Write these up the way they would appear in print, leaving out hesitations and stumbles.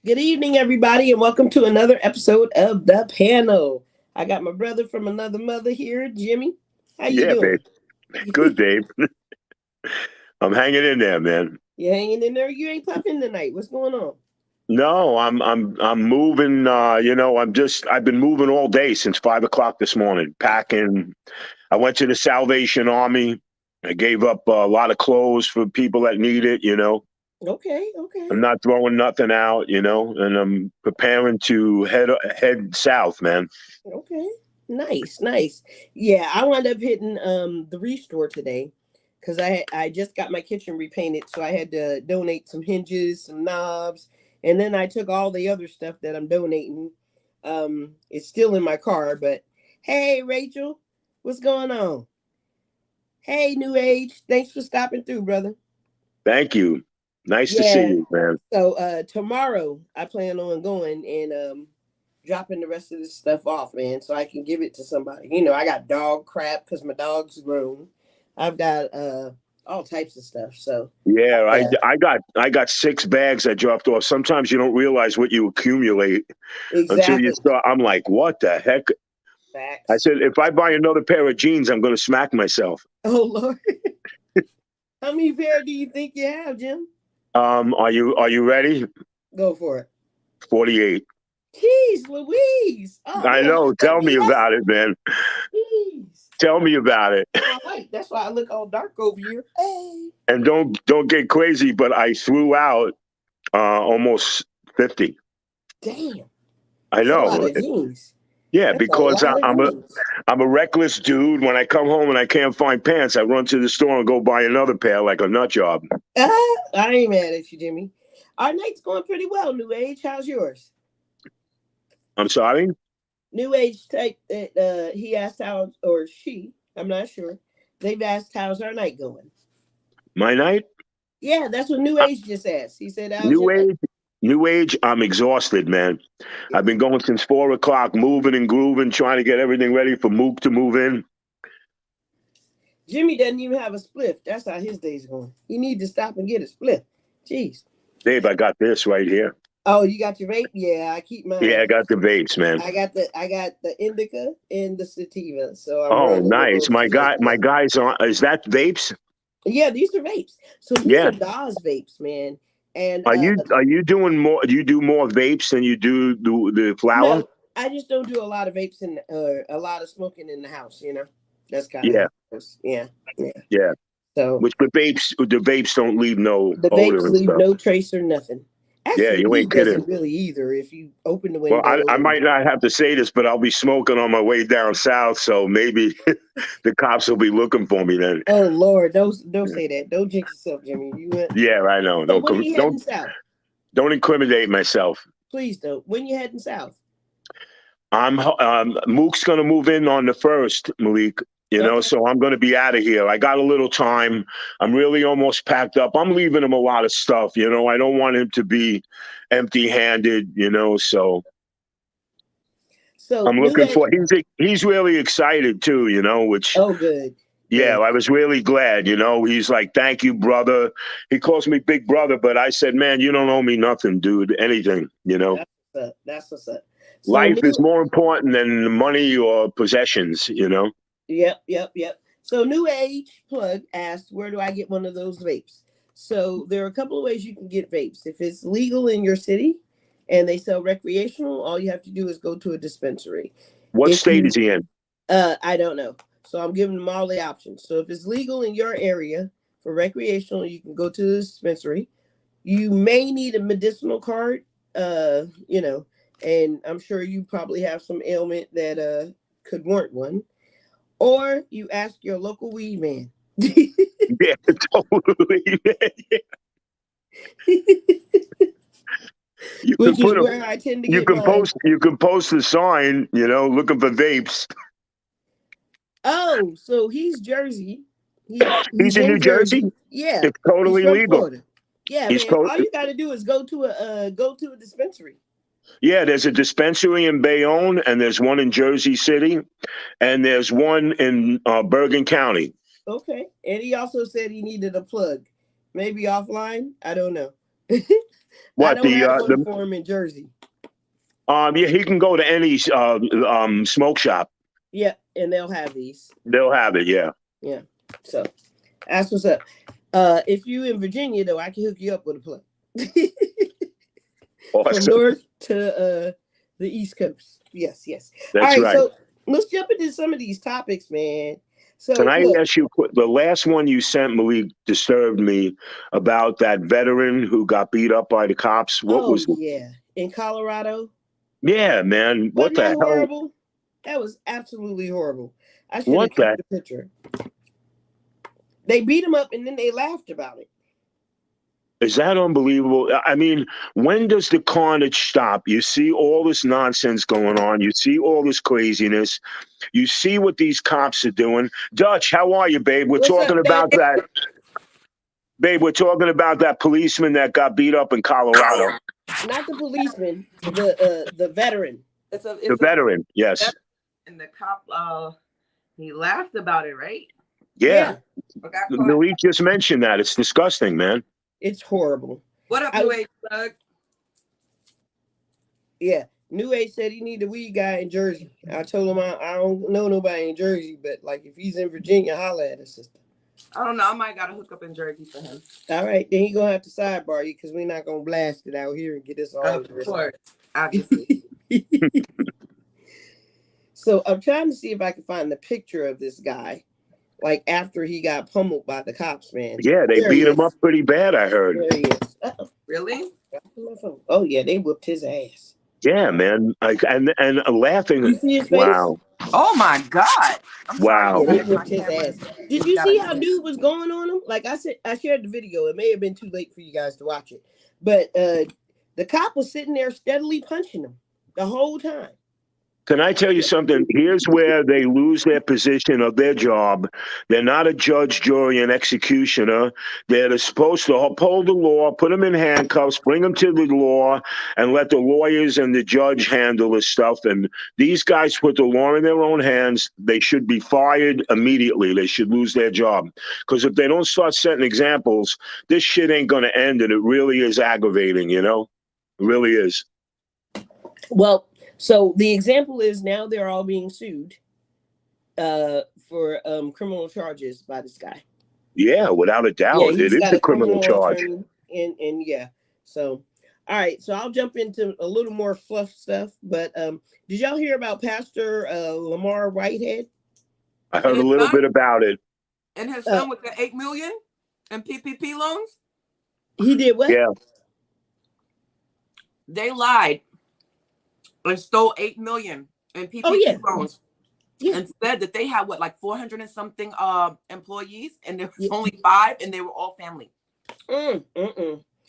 Good evening, everybody, and welcome to another episode of The Panel. I got my brother from another mother here, Jimmy. How you Yeah, doing? babe. Good, Dave. I'm hanging in there, man. You hanging in there? You ain't puffing tonight. What's going on? No, I'm moving. I've been moving all day since 5 o'clock this morning, packing. I went to the Salvation Army. I gave up a lot of clothes for people that need it. Okay, okay, I'm not throwing nothing out. And I'm preparing to head south, man. okay. Nice, nice. Yeah, I wound up hitting the restore today because I just got my kitchen repainted, so I had to donate some hinges, some knobs, and then I took all the other stuff that I'm donating. It's still in my car, but hey, Rachel, what's going on? Hey, New Age, thanks for stopping through, brother. Thank you. Nice to see Yeah. you, man. So tomorrow I plan on going and dropping the rest of this stuff off, man, so I can give it to somebody. I got dog crap because my dog's grown. I've got all types of stuff. So Yeah, yeah, I got 6 bags I dropped off. Sometimes you don't realize what you accumulate until you exactly. start. I'm like, what the heck? I Facts. said, if I buy another pair of jeans, I'm going to smack myself. Oh Lord, how many pair do you think you have, Jim? Are you ready? Go for it. 48. Jeez, Louise. Oh I man, you know. set Tell me me up. about it, man. Jeez. Tell me about it. My light. That's why I look all dark over here. Hey. And don't get crazy, but I threw out almost 50. Damn. I That's a lot know. of jeans. Yeah, That's a because lot of jeans. I'm a reckless dude. When I come home and I can't find pants, I run to the store and go buy another pair like a nut job. I ain't mad at you, Jimmy. Our night's going pretty well, New Age. How's yours? I'm sorry. New Age take that he asked how or she, I'm not sure. They've asked how's our night going. My night. Yeah, that's what New Uh, Age just asked. He said, how's New your night? age. New age. I'm exhausted, man. Yeah. I've been going since 4 o'clock, moving and grooving, trying to get everything ready for Mook to move in. Jimmy doesn't even have a spliff. That's how his day's going. You need to stop and get a spliff. Jeez. Dave, I got this right here. Oh, you got your vape? Yeah, I keep Yeah, mine. I got the vapes, man. I got the indica and the sativa, so I'm Oh, rolling with nice. both together. My guy's on. Is that vapes? Yeah, these are vapes. So these Yeah. are Dawes vapes, man. And Are you doing more? Do you do more vapes than you do the flower? no, I just don't do a lot of vapes in a lot of smoking in the house. That's kind of how Yeah, it goes. Yeah, yeah. yeah. So Which the vapes don't leave no the odor vapes and leave stuff. no trace or nothing. Yeah, Actually, you weed ain't kidding. doesn't really either. If you open the Well, I, window I and might not have to say this, but I'll be smoking on my way down south, so maybe the cops will be looking for me then. oh Lord, don't say that. Don't jinx yourself, Jimmy. You went. Yeah, I know. So Don't when are you don't heading south? don't incriminate myself. Please don't. When you heading south? Mook's gonna move in on the first, Malik. Okay. So I'm gonna be out of here. I got a little time. I'm really almost packed up. I'm leaving him a lot of stuff. I don't want him to be empty-handed. So So I'm new looking age. for. He's really excited too. Which Oh, good, yeah, good. I was really glad. He's like, "Thank you, brother." He calls me big brother, but I said, "Man, you don't owe me nothing, dude. Anything. That's what's up. That's what's up. So Life is new. more important than money or possessions. Yep, yep, yep. So New Age Plug asked, where do I get one of those vapes? So there are a couple of ways you can get vapes. If it's legal in your city and they sell recreational, all you have to do is go to a dispensary. What If state you is he in? I don't know. So I'm giving them all the options. So if it's legal in your area for recreational, you can go to the dispensary. You may need a medicinal card, and I'm sure you probably have some ailment that could warrant one, or you ask your local weed man. Yeah, totally. You Which can is put a where I tend to get mine. you can post a sign, looking for vapes. Oh, so he's Jersey. He's He's in in New Jersey. Jersey. Yeah, It's he's totally from legal. Florida. Yeah, He's man. to- All you got to do is go to a dispensary. yeah, there's a dispensary in Bayonne, and there's one in Jersey City, and there's one in Bergen County. Okay, and he also said he needed a plug, maybe offline. I don't know. I What don't have one for him in Jersey. yeah, he can go to any smoke shop. Yeah, and they'll have these. They'll have it. Yeah. Yeah. So that's what's up. If you in Virginia though, I can hook you up with a plug. From Awesome. north to the East Coast. Yes, yes. All That's right, right. so let's jump into some of these topics, man. Can So I look, ask you, the last one you sent, Malik, disturbed me about that veteran who got beat up by the cops. What oh was it? yeah, in Colorado, Yeah, man. What wasn't that the hell? horrible? That was absolutely horrible. I should What have kept the? the picture. They beat him up and then they laughed about it. Is that unbelievable? I mean, when does the carnage stop? You see all this nonsense going on. You see all this craziness. You see what these cops are doing. Dutch, how are you, babe? We're What's up, talking babe? about that. Babe, we're talking about that policeman that got beat up in Colorado. Not the policeman, the veteran. The veteran, yes. And the cop, he laughed about it, right? Yeah. But got caught. Malik just mentioned that. It's disgusting, man. It's horrible. What up, New Age Thug? Yeah. New Age said he need a weed guy in Jersey. I told him I don't know nobody in Jersey, but like if he's in Virginia, holla at his sister. I don't know. I might got a hook up in Jersey for him. All right, then he gonna have to sidebar you because we're not gonna blast it out here and get us all. Of course, obviously. So I'm trying to see if I can find the picture of this guy, like after he got pummeled by the cops, man. Yeah, they There beat he him up is. pretty bad, I heard. There he is. Uh-oh. Really? Oh yeah, they whooped his ass. Yeah, man. And laughing. You see his face? Wow. Oh my God! I'm Wow. Yeah, sorry. they whipped his ass. Did you see how dude was going on him? Like I said, I shared the video. It may have been too late for you guys to watch it, but the cop was sitting there steadily punching him the whole time. Can I tell you something? Here's where they lose their position of their job. They're not a judge, jury, and executioner. They're supposed to uphold the law, put them in handcuffs, bring them to the law, and let the lawyers and the judge handle this stuff. And these guys put the law in their own hands. They should be fired immediately. They should lose their job. Because if they don't start setting examples, this shit ain't going to end. And it really is aggravating, you know? It really is. Well, so the example is now they're all being sued for criminal charges by this guy. Yeah, without a doubt. Yeah, It is a criminal charge. and yeah. So all right, so I'll jump into a little more fluff stuff. But did y'all hear about Pastor Lamar Whitehead? I heard a little bit about it. And his son with the $8 million in PPP loans? He did what? Yeah. They lied and stole $8 million in PPP loans. Yeah. And said that they had what, like 400 and something employees, and there was only 5, and they were all family. Can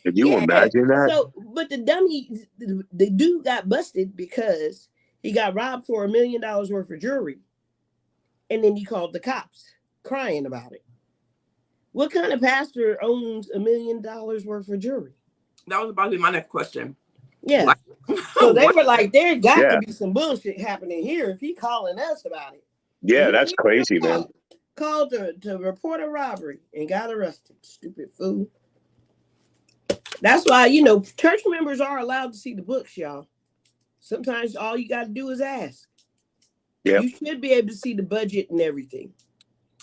you imagine that? So, but the dude got busted because he got robbed for $1 million worth of jewelry, and then he called the cops crying about it. What kind of pastor owns $1 million worth of jewelry? That was about to be my next question. Yeah. Like, so they were like, there got to be some bullshit happening here if he calling us about it. Yeah, that's crazy, man. Called to report a robbery and got arrested. Stupid fool. That's why, church members are allowed to see the books, y'all. Sometimes all you got to do is ask. Yeah. You should be able to see the budget and everything.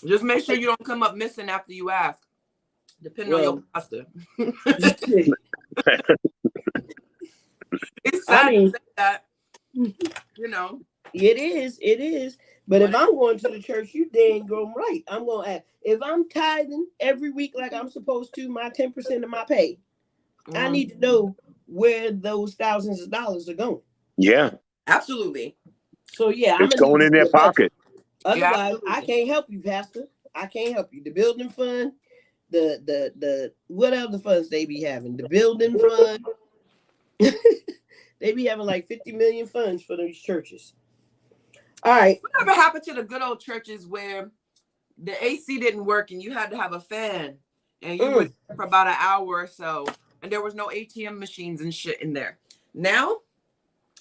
Just make sure you don't come up missing after you ask, depending on your pastor. It's sad to say that, It is. But if I'm going to the church, you dang go right. I'm going to ask. If I'm tithing every week like I'm supposed to, my 10% of my pay, I need to know where those thousands of dollars are going. Yeah. Absolutely. So, yeah. It's going in their pocket. Otherwise, I can't help you, Pastor. I can't help you. The building fund, the what other funds they be having? The building fund. They be having like 50 million funds for those churches. All right. Whatever happened to the good old churches where the AC didn't work and you had to have a fan and you were there for about an hour or so and there was no ATM machines and shit in there? Now,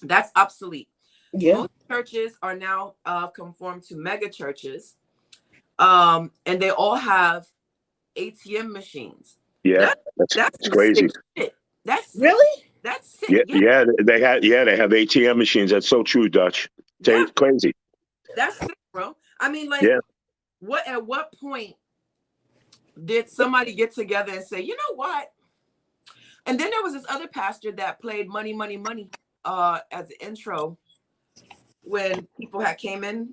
that's obsolete. Yeah. Most churches are now conformed to mega churches, and they all have ATM machines. Yeah, that's crazy. Shit. That's sick. Really? That's sick. Yeah, Yeah. they have ATM machines. That's so true, Dutch. Yeah. It's crazy. That's sick, bro. I mean, like, Yeah. at what point did somebody get together and say, you know what? And then there was this other pastor that played Money, Money, Money as the intro when people had came in,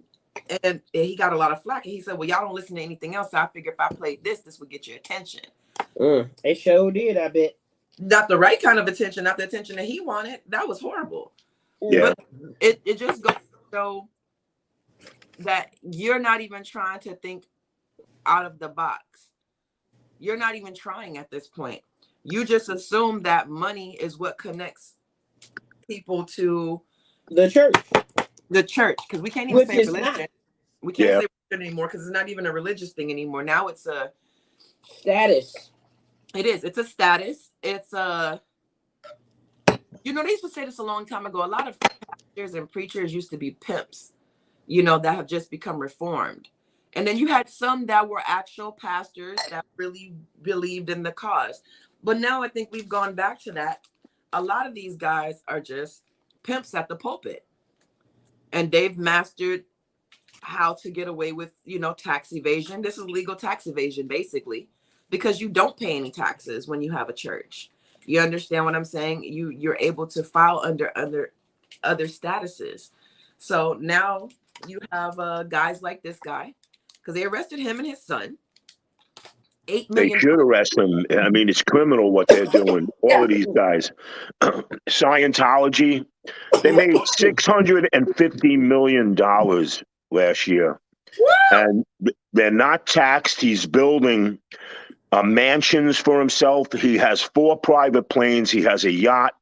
and he got a lot of flack. And he said, well, y'all don't listen to anything else. So I figure if I played this would get your attention. It sure did, I bet. Not the right kind of attention, not the attention that he wanted. That was horrible. Yeah. But it just goes to show that you're not even trying to think out of the box. You're not even trying at this point. You just assume that money is what connects people to the church. Because we can't even say religion. Not. We can't say religion anymore because it's not even a religious thing anymore. Now it's a status. It is. It's a status. It's a, they used to say this a long time ago. A lot of pastors and preachers used to be pimps, that have just become reformed. And then you had some that were actual pastors that really believed in the cause. But now I think we've gone back to that. A lot of these guys are just pimps at the pulpit. And they've mastered how to get away with, tax evasion. This is legal tax evasion, basically, because you don't pay any taxes when you have a church. You understand what I'm saying? You're able to file under other statuses. So now you have guys like this guy, because they arrested him and his son. $8 million. They should arrest them. I mean, it's criminal what they're doing. All of these guys. Scientology, they made $650 million last year. What? And they're not taxed. He's building mansions for himself. He has 4 private planes. He has a yacht.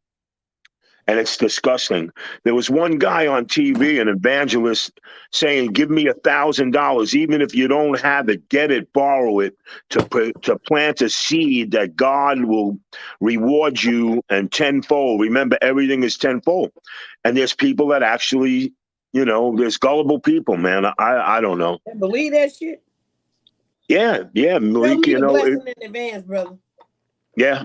And it's disgusting. There was one guy on TV, an evangelist, saying, give me $1,000. Even if you don't have it, get it, borrow it to plant a seed that God will reward you and tenfold. Remember, everything is tenfold. And there's people that actually, there's gullible people, man. I don't know. I believe that shit. Yeah, Malik, Tell me the blessing in advance, brother. Yeah.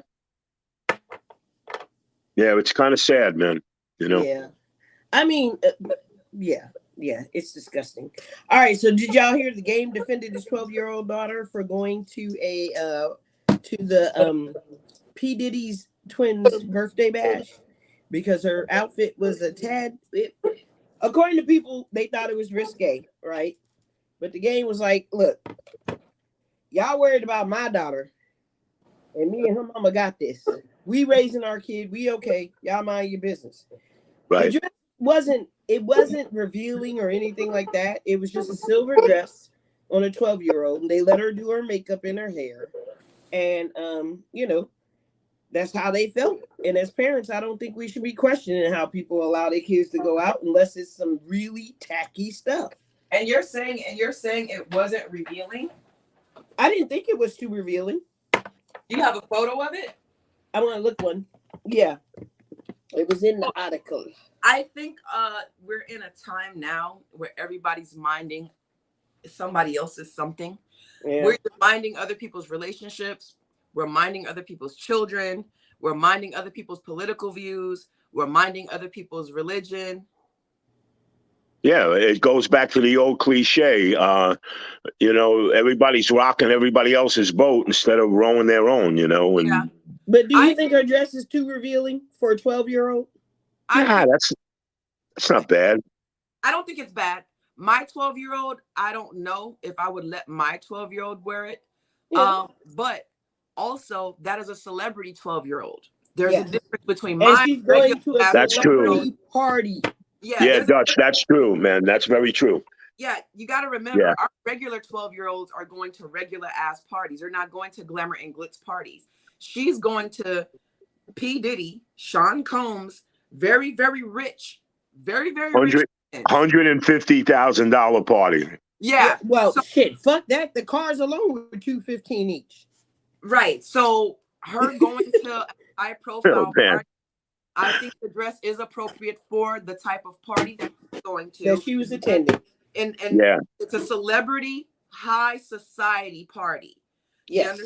Yeah, it's kind of sad, man. Yeah. I mean, yeah, it's disgusting. All right, so did y'all hear the game defended his 12-year-old daughter for going to the P. Diddy's twins' birthday bash because her outfit was a tad bit, according to people, they thought it was risque, right? But the game was like, look, y'all worried about my daughter, and me and her mama got this. We raising our kid. We okay. Y'all mind your business. Right. The dress wasn't revealing or anything like that. It was just a silver dress on a 12-year-old, and they let her do her makeup and her hair. And that's how they felt. And as parents, I don't think we should be questioning how people allow their kids to go out unless it's some really tacky stuff. And you're saying it wasn't revealing? I didn't think it was too revealing. Do you have a photo of it? I want to look one. Yeah. It was in the article. I think we're in a time now where everybody's minding somebody else's something. Yeah. We're minding other people's relationships. We're minding other people's children. We're minding other people's political views. We're minding other people's religion. Yeah, it goes back to the old cliche. Everybody's rocking everybody else's boat instead of rowing their own, And, yeah. But do you think her dress is too revealing for a 12-year-old? That's not bad. I don't think it's bad. My 12-year-old, I don't know if I would let my 12-year-old wear it. Yeah. But also, that is a celebrity 12-year-old. There's a difference between and she's going to a celebrity party. Yeah, Dutch, that's true, man. That's very true. Yeah, you got to remember, our regular 12-year-olds are going to regular ass parties. They're not going to glamour and glitz parties. She's going to P. Diddy, Sean Combs, very, very rich, very, very rich. $150,000 party. Yeah. Well, shit, fuck that. The cars alone were $215 each. Right. So her going to a high profile party, I think the dress is appropriate for the type of party that she's going to. That she was attending. And it's a celebrity high society party. Yes.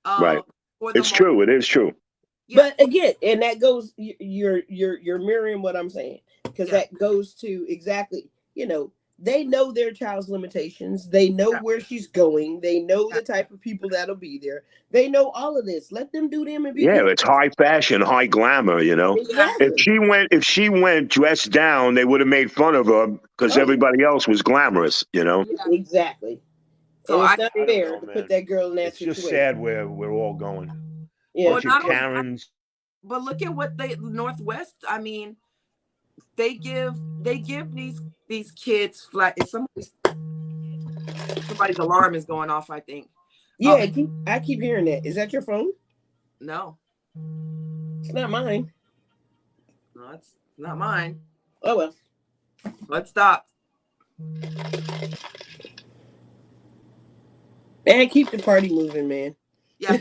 Right. It's true. It is true. Yeah. But again, and that goes, you're mirroring what I'm saying, because Yeah. that goes to exactly, they know their child's limitations, they know Yeah. where she's going, they know Yeah. the type of people that'll be there, they know all of this. Let them do them and be Yeah, cool. it's high fashion, high glamour, you know. Yeah. Exactly. If she went dressed down, they would have made fun of her because Oh yeah, everybody else was glamorous, you know. Yeah. exactly. So And it's not I don't fair know, to put man. that girl in that It's just situation. sad where we're all going. Yeah. well, Bunch of not only that, Karens. but look at what they Northwest. I mean, they give these kids flat. If somebody's alarm is going off, I think. Yeah, I keep hearing that. Is that your phone? No, It's not mine. no, it's not mine. Oh well. Let's stop. Man, keep the party moving, man. Yeah,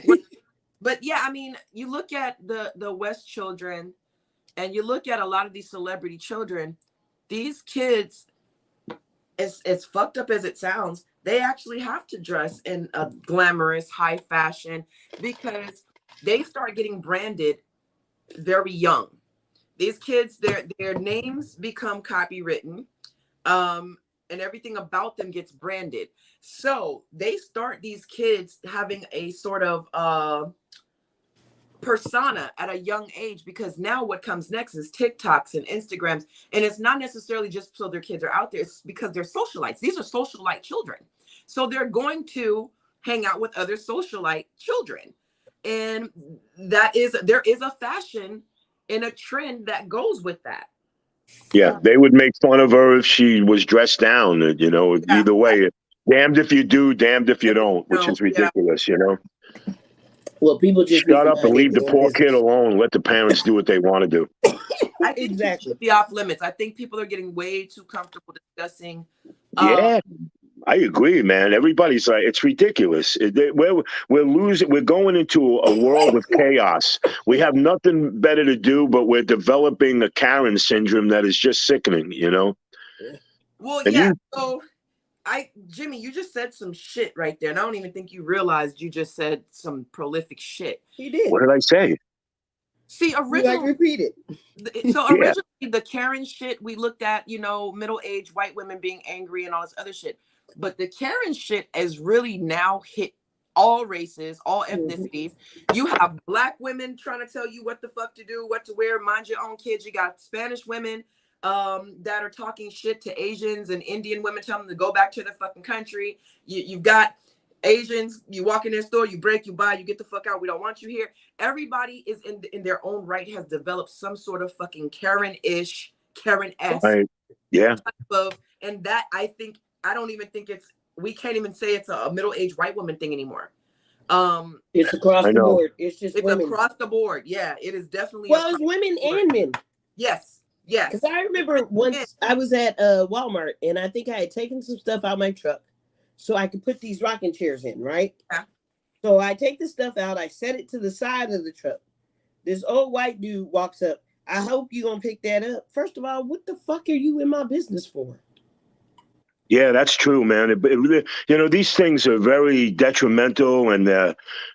but yeah, I mean, you look at the West children, and you look at a lot of these celebrity children. These kids, as fucked up as it sounds, they actually have to dress in a glamorous, high fashion because they start getting branded very young. These kids, their names become copywritten, um, and everything about them gets branded. So they start these kids having a sort of persona at a young age, because now what comes next is TikToks and Instagrams, and it's not necessarily just so their kids are out there, it's because they're socialites. These are socialite children, so they're going to hang out with other socialite children, and there is a fashion and a trend that goes with that. Yeah, they would make fun of her if she was dressed down. You know, Yeah. either way, damned if you do, damned if you don't, which No, is yeah. ridiculous. You know, Well, people just need shut to up and mind their leave the damn poor kid business. alone. Let the parents do what they want to do. I think people Exactly. should be off limits. I think people are getting way too comfortable discussing. Um, Yeah, I agree, man. Everybody's like, it's ridiculous. We're losing. We're going into a world of chaos. We have nothing better to do, but we're developing a Karen syndrome that is just sickening. You know, well, and yeah. you, So Jimmy, you just said some shit right there, and I don't even think you realized you just said some prolific shit. He did. what did I say? See, You like repeat it. Yeah, originally the Karen shit we looked at, middle-aged white women being angry and all this other shit. But the Karen shit has really now hit all races, all Mhm. ethnicities. You have black women trying to tell you what the fuck to do, what to wear, mind your own kids. You got Spanish women that are talking shit to Asians, and Indian women telling them to go back to their fucking country. You've got Asians, you walk in their store, you break, you buy, you get the fuck out. We don't want you here. Everybody is in their own right has developed some sort of fucking Karen-ish, Karen-esque right. Yeah, type of, and that I don't even think we can't even say it's a middle-aged white woman thing anymore. Um, It's across I the know. board. It's just it's women. across the board. Yeah, it is definitely Well, across it's women the board. and men. Yes, Because yes. I remember once I was at Walmart, and I think I had taken some stuff out of my truck so I could put these rocking chairs in, right? Yeah. So I take the stuff out, I set it to the side of the truck. This old white dude walks up. I hope you're going to pick that up. First of all, what the fuck are you in my business for? Yeah, that's true, man. You know, these things are very detrimental, and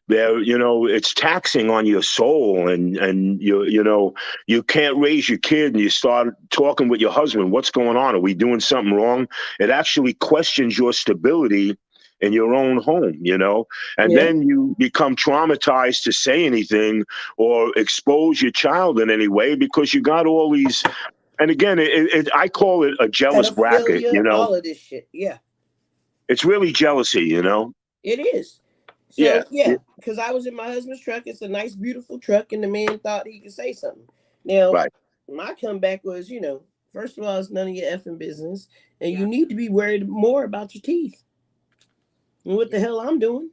it's taxing on your soul, and you can't raise your kid, and you start talking with your husband. What's going on? Are we doing something wrong? It actually questions your stability in your own home, and Yeah. then you become traumatized to say anything or expose your child in any way because you got all these. And again, I call it a jealous bracket. Pedophilia, all of this shit. Yeah, It's really jealousy, it is. Yeah, So, yeah, because I was in my husband's truck. It's a nice, beautiful truck, and the man thought he could say something. Now, right. my comeback was, first of all, it's none of your effing business, and Yeah. you need to be worried more about your teeth. And what the hell I'm doing?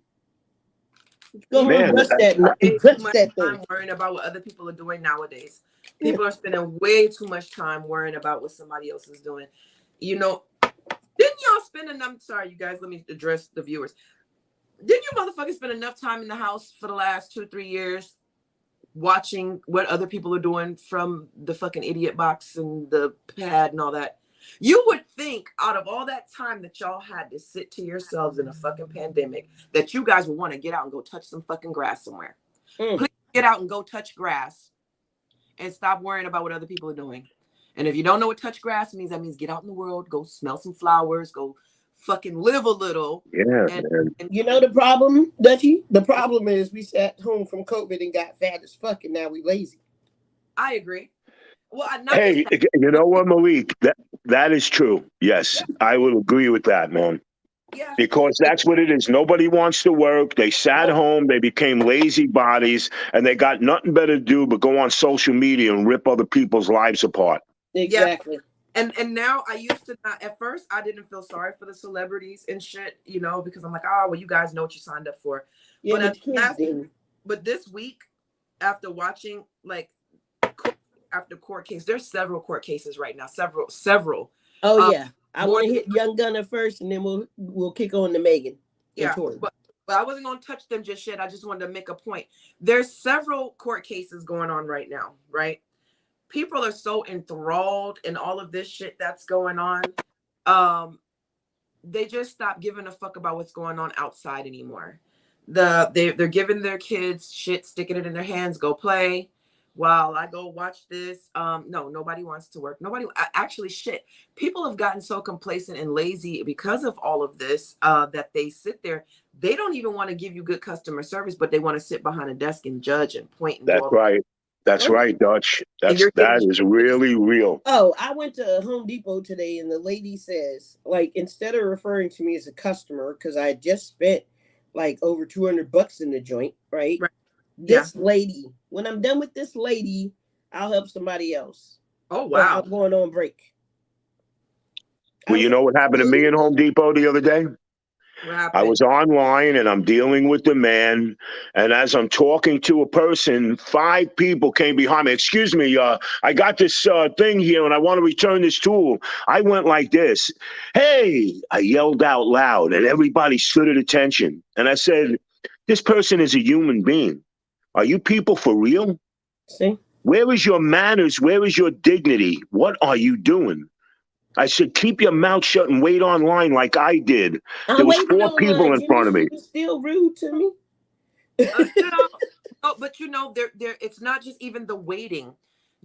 Go home and Man, brush that, Way too brush much that thing. time worrying about what other people are doing nowadays. People are spending way too much time worrying about what somebody else is doing. Didn't y'all spend enough? Sorry, you guys. Let me address the viewers. Didn't you motherfuckers spend enough time in the house for the last 2-3 years watching what other people are doing from the fucking idiot box and the pad and all that? You would think out of all that time that y'all had to sit to yourselves in a fucking pandemic that you guys would want to get out and go touch some fucking grass somewhere. Mm. Please get out and go touch grass and stop worrying about what other people are doing. And if you don't know what touch grass means, that means get out in the world, go smell some flowers, go fucking live a little. Yeah, And, man. and You know the problem, Dutchie? The problem is we sat home from COVID and got fat as fuck, and now we lazy. I agree. Well, not just Hey, that, you but know what, Malik? That is true. Yes, yeah, I would agree with that, man. yeah. Because that's what it is. Nobody wants to work. They sat Nope. home. They became lazy bodies, and they got nothing better to do but go on social media and rip other people's lives apart. Yeah. Exactly. And now I used to not, at first I didn't feel sorry for the celebrities and shit, because I'm like, oh well, you guys know what you signed up for. Yeah, But but at the kids last didn't. but this week, after watching like court after court case, there's several court cases right now. Several. Oh Um yeah, I more want to than hit Young Gunner first, and then we'll kick on to Megan and yeah, Tory. but I wasn't gonna touch them just yet. I just wanted to make a point. There's several court cases going on right now, right? People are so enthralled in all of this shit that's going on. They just stopped giving a fuck about what's going on outside anymore. They're giving their kids shit, sticking it in their hands, go play while I go watch this. No, nobody wants to work. Nobody actually shit. People have gotten so complacent and lazy because of all of this that they sit there. They don't even want to give you good customer service, but they want to sit behind a desk and judge and point and do That's all. right. That's Oh, right, Dutch. And you're That getting is really real. oh, I went to Home Depot today, and the lady says, like, instead of referring to me as a customer, because I just spent like over $200 in the joint, right? right. Yeah. This lady, when I'm done with this lady, I'll help somebody else, Oh or wow. I'm going on break. I Well, was you like, know what happened to me in Home Depot the other day? What I happened? was online and I'm dealing with the man. And as I'm talking to a person, 5 people came behind me. Excuse me, I got this thing here and I want to return this tool. I went like this. Hey, I yelled out loud and everybody stood at attention. And I said, this person is a human being. Are you people for real? see, Where is your manners? Where is your dignity? What are you doing? I said, keep your mouth shut and wait online like I did. There I'm was waiting 4 people online, in Jimmy. front of She me. was still rude to me. No, oh, but there. It's not just even the waiting.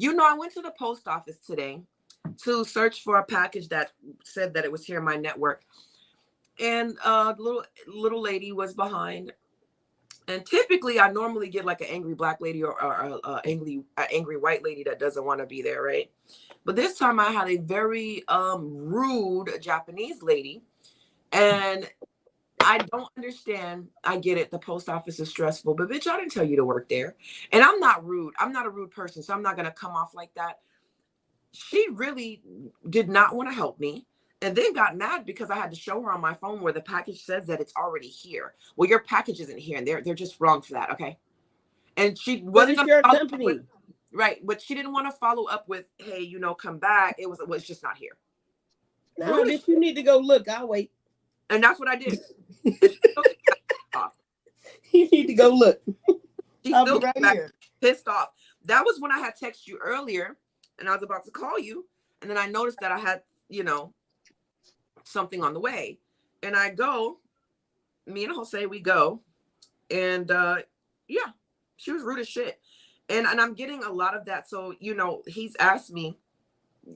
I went to the post office today to search for a package that said that it was here in my network, and little lady was behind. And typically, I normally get like an angry black lady or angry white lady that doesn't want to be there, right? But this time, I had a very rude Japanese lady, and I don't understand. I get it. The post office is stressful, but bitch, I didn't tell you to work there. And I'm not rude. I'm not a rude person, so I'm not gonna come off like that. She really did not want to help me, and then got mad because I had to show her on my phone where the package says that it's already here. Well, your package isn't here, and they're just wrong for that, okay? And she But wasn't it's gonna your follow up with company. right, but she didn't want to follow up with, hey, come back. It was just not here. Nah, Rude as bitch, you shit. need to go look. I'll wait. And that's what I did. And she still came back off. You need to go look. She I'll be still right came back here. pissed off. That was when I had texted you earlier and I was about to call you. And then I noticed that I had, something on the way. And I go, me and Jose, we go. And yeah, she was rude as shit. And I'm getting a lot of that. So, he's asked me,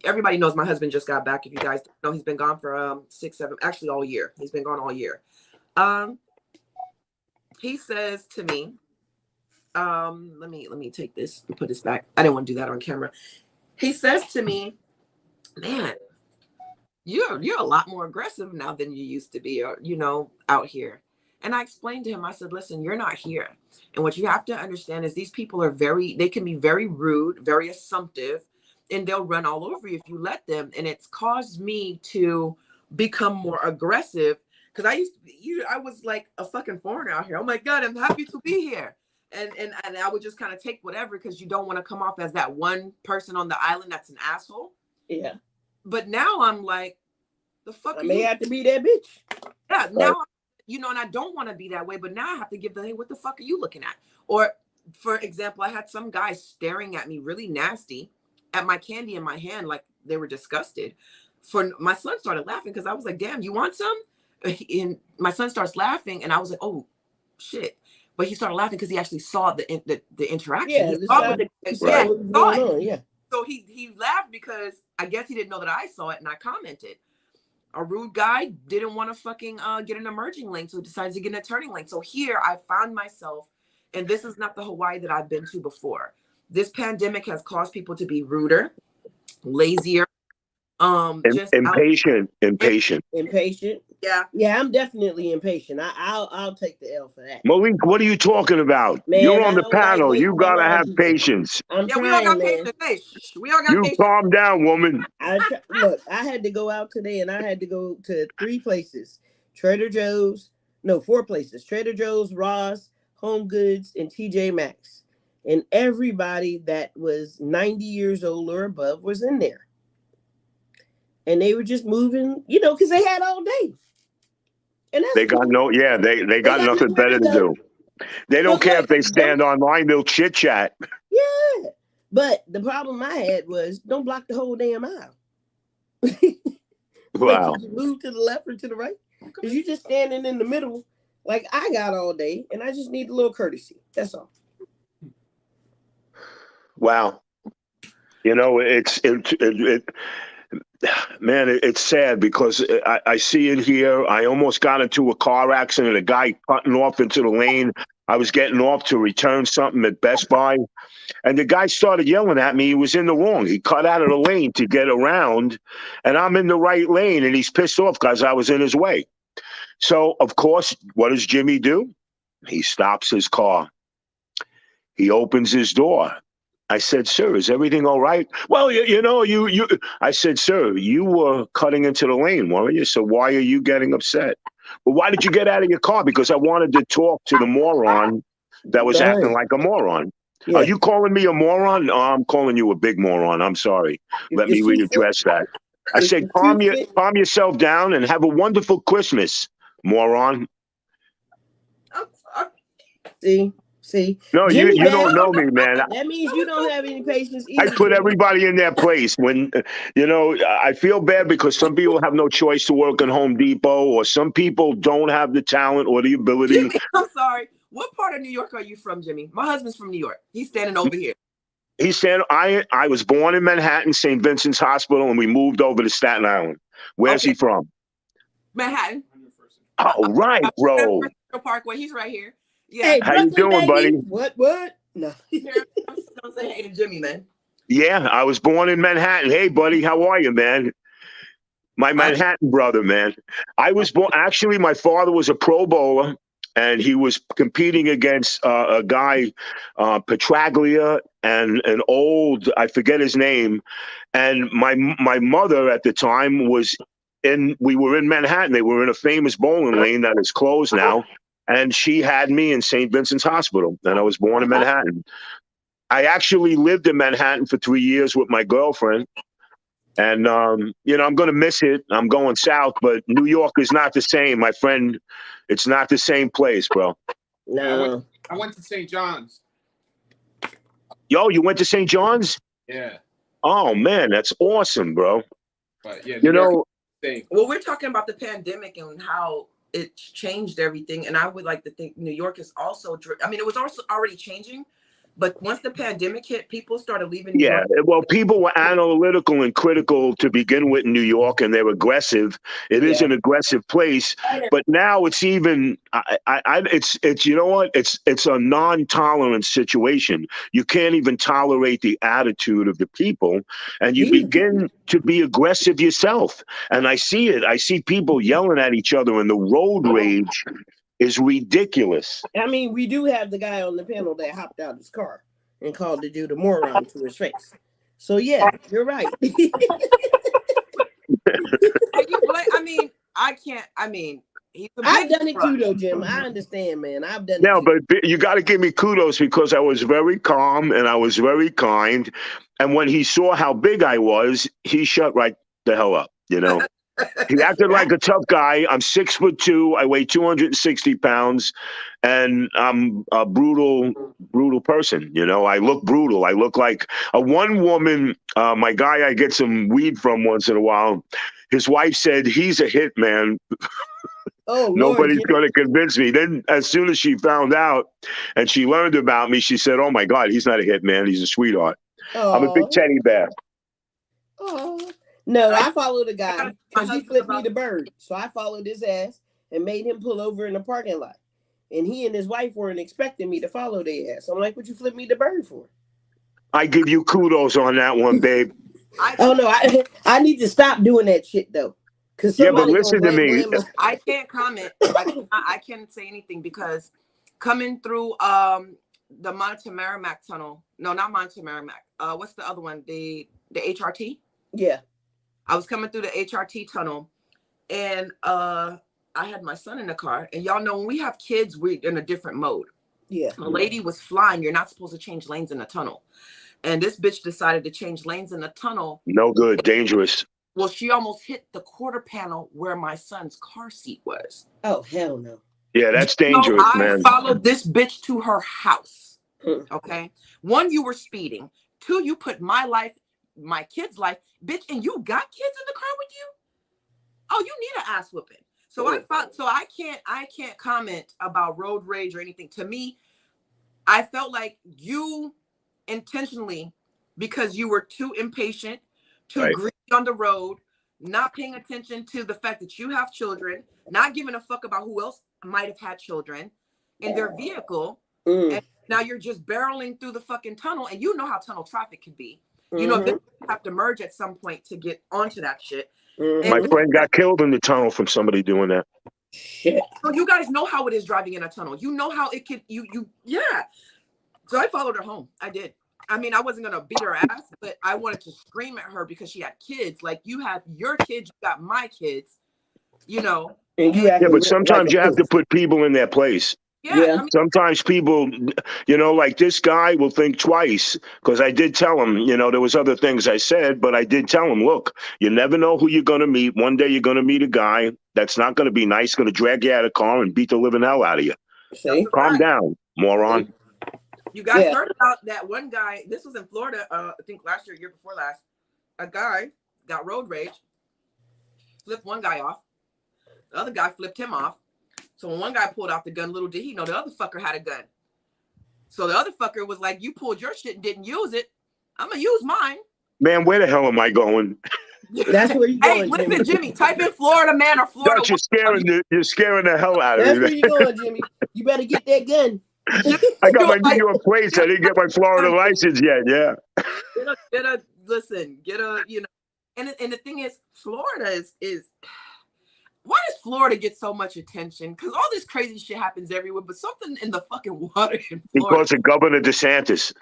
everybody knows my husband just got back. If you guys don't know, he's been gone for 6, 7, actually all year. He's been gone all year. He says to me, let me take this and put this back. I didn't want to do that on camera. He says to me, man, you're a lot more aggressive now than you used to be, or out here. And I explained to him, I said, listen, you're not here. And what you have to understand is these people they can be very rude, very assumptive, and they'll run all over you if you let them. And it's caused me to become more aggressive because I was like a fucking foreigner out here. Oh my God, I'm happy to be here. And I would just kind of take whatever because you don't want to come off as that one person on the island that's an asshole. Yeah. But now I'm like, the fuck I are may you? have to be that bitch. Yeah, Right. now, and I don't want to be that way, but now I have to give hey, what the fuck are you looking at? Or, for example, I had some guys staring at me really nasty at my candy in my hand, like they were disgusted. My son started laughing because I was like, damn, you want some? And my son starts laughing, and I was like, oh, shit. but he started laughing because he actually saw the interaction. Yeah, He saw Right. he saw yeah, what he was saw going it. on. Yeah. So he laughed because I guess he didn't know that I saw it, and I commented. A rude guy didn't want to fucking get an emerging link, so he decides to get an turning link. So here I found myself, and this is not the Hawaii that I've been to before. This pandemic has caused people to be ruder, lazier, just out. Impatient. Impatient. Yeah. Yeah, I'm definitely impatient. I'll take the L for that. Malik, what are you talking about? Man, You're I on the don't like panel. You waiting gotta around have people. patience. I'm Yeah, we all trying, got man. patience. Hey, we all got You patience. calm down, woman. Look, I had to go out today, and I had to go to 3 places: Trader Joe's, no, 4 places: Trader Joe's, Ross, Home Goods, and TJ Maxx. And everybody that was 90 years old or above was in there, and they were just moving, because they had all day, and that's They got cool. they They got got nothing nowhere better to to go. do. They don't But care if wait, they don't. stand online, they'll chit chat. Yeah, but the problem I had was don't block the whole damn aisle. Like, Wow. could you move to the left or to the right? Because you just standing in the middle, like I got all day, and I just need a little courtesy. That's all. Wow. You know, man, it's sad because I see it here. I almost got into a car accident, a guy cutting off into the lane. I was getting off to return something at Best Buy, and the guy started yelling at me. He was in the wrong. He cut out of the lane to get around, and I'm in the right lane, and he's pissed off because I was in his way. So, of course, what does Jimmy do? He stops his car. He opens his door. I said, "Sir, is everything all right?" Well, you. I said, "Sir, you were cutting into the lane, weren't you? So why are you getting upset?" Well, why did you get out of your car? Because I wanted to talk to the moron that was acting Right. like a moron. Are Yeah. you calling me a moron? No, I'm calling you a big moron. I'm sorry. If Let your me shoe fit, readdress that. I if said, your shoe fit. calm yourself down and have a wonderful Christmas, moron. I'm sorry. See, No, Jimmy you mad. don't know me, man. That means you don't have any patience I either, put Jimmy. everybody in their place. When, I feel bad because some people have no choice to work in Home Depot, or some people don't have the talent or the ability. Jimmy, I'm sorry. What part of New York are you from, Jimmy? My husband's from New York. He's standing over here. He said, I was born in Manhattan, St. Vincent's Hospital, and we moved over to Staten Island. Where's he Okay, from? Manhattan. Oh, right, bro. Parkway. He's right here. Yeah. Hey, How you Brooklyn, doing, baby. buddy? What? No. Here, don't say hey to Jimmy, man. Yeah, I was born in Manhattan. Hey, buddy, how are you, man? My I, Manhattan brother, man. I was born. Actually, my father was a pro bowler, and he was competing against a guy, Petraglia, and an old, I forget his name. And my mother at the time was in. We were in Manhattan. They were in a famous bowling lane that is closed now. And she had me in St. Vincent's Hospital, and I was born in Manhattan. I actually lived in Manhattan for 3 years with my girlfriend. And I'm going to miss it. I'm going south, but New York is not the same, my friend. It's not the same place, bro. No. I went to St. John's. Yo, you went to St. John's? Yeah, Oh man, that's awesome, bro. but yeah, You New York is know, the same. well, we're talking about the pandemic and how it changed everything. And I would like to think New York is also, I mean, it was also already changing, but once the pandemic hit, people started leaving New yeah. York. Well, people were analytical and critical to begin with in New York, and they're aggressive. It is Yeah. an aggressive place, but now it's even. It's you know what? It's a non-tolerant situation. You can't even tolerate the attitude of the people, and you He, begin to be aggressive yourself. And I see it. I see people yelling at each other, and the road rage is ridiculous. I mean, we do have the guy on the panel that hopped out his car and called the dude a moron to his face. So yeah, you're right. I mean, I can't, I mean, he's a I've big done it too, though, Jim. I understand, man. I've done it Now, too. but you got to give me kudos because I was very calm and I was very kind. And when he saw how big I was, he shut right the hell up. He acted like a tough guy. I'm 6'2". I weigh 260 pounds, and I'm a brutal person. I look brutal. I look like a one woman. My guy, I get some weed from once in a while. His wife said he's a hit man. Oh Lord, Nobody's Jimmy. going to convince me. Then, as soon as she found out and she learned about me, she said, "Oh my God, he's not a hitman. He's a sweetheart." I'm a big Oh, teddy bear. oh. No, I, I followed a I gotta guy tell my because he husband flipped me about the bird. So I followed his ass and made him pull over in the parking lot. And he and his wife weren't expecting me to follow their ass. I'm like, "What you flip me the bird for?" I give you kudos on that one, babe. I Oh no, I need to stop doing that shit though, because Yeah, but somebody gonna listen to me. blame my. I can't comment. I can't say anything because coming through the Monte Merrimack tunnel. No, not Monte Merrimack. What's the other one? The HRT. Yeah, I was coming through the HRT tunnel, and I had my son in the car. And y'all know when we have kids, we're in a different mode. yeah. A lady was flying. You're not supposed to change lanes in the tunnel. And this bitch decided to change lanes in the tunnel. No good, dangerous. Well, she almost hit the quarter panel where my son's car seat was. Oh hell no. Yeah, that's So dangerous, I man. followed this bitch to her house. Hmm. Okay. One, you were speeding. Two, you put my life, my kid's life, bitch, and you got kids in the car with you? Oh, you need an ass whooping. So I can't comment about road rage or anything. To me, I felt like you intentionally, because you were too impatient, too Right. greedy on the road, not paying attention to the fact that you have children, not giving a fuck about who else might have had children in their vehicle. Mm. And now you're just barreling through the fucking tunnel, and you know how tunnel traffic can be. You know, Mm-hmm. eventually you have to merge at some point to get onto that shit. My Mm-hmm. friend got killed in the tunnel from somebody doing that. Shit. So you guys know how it is driving in a tunnel. You know how it can, yeah. So I followed her home. I did. I mean, I wasn't going to beat her ass, but I wanted to scream at her because she had kids. Like, you have your kids, you got my kids, you know. And you And Yeah, acting but like a sometimes you have to fool. put people in their place. yeah, Yeah. I mean, Sometimes people, like this guy will think twice because I did tell him, there was other things I said, but I did tell him, look, you never know who you're going to meet. One day you're going to meet a guy that's not going to be nice, going to drag you out of the car and beat the living hell out of you. that's See? a Calm fact. down, moron. You guys Yeah. heard about that one guy. This was in Florida, I think last year before last. A guy got road rage, flipped one guy off. The other guy flipped him off. So when one guy pulled out the gun, little did he know the other fucker had a gun. So the other fucker was like, you pulled your shit and didn't use it. I'm going to use mine. Man, where the hell am I going? That's where you Hey, going, listen, Jimmy. Jimmy, type in Florida man or Florida Dutch, you're scaring the hell out of That's me. where you going, Jimmy. You better get that gun. Jimmy, I got my doing New like, York plates. I didn't get my Florida license yet. Yeah. get a, and the thing is, Florida is why does Florida get so much attention? Because all this crazy shit happens everywhere, but something in the fucking water in Florida. Because of Governor DeSantis.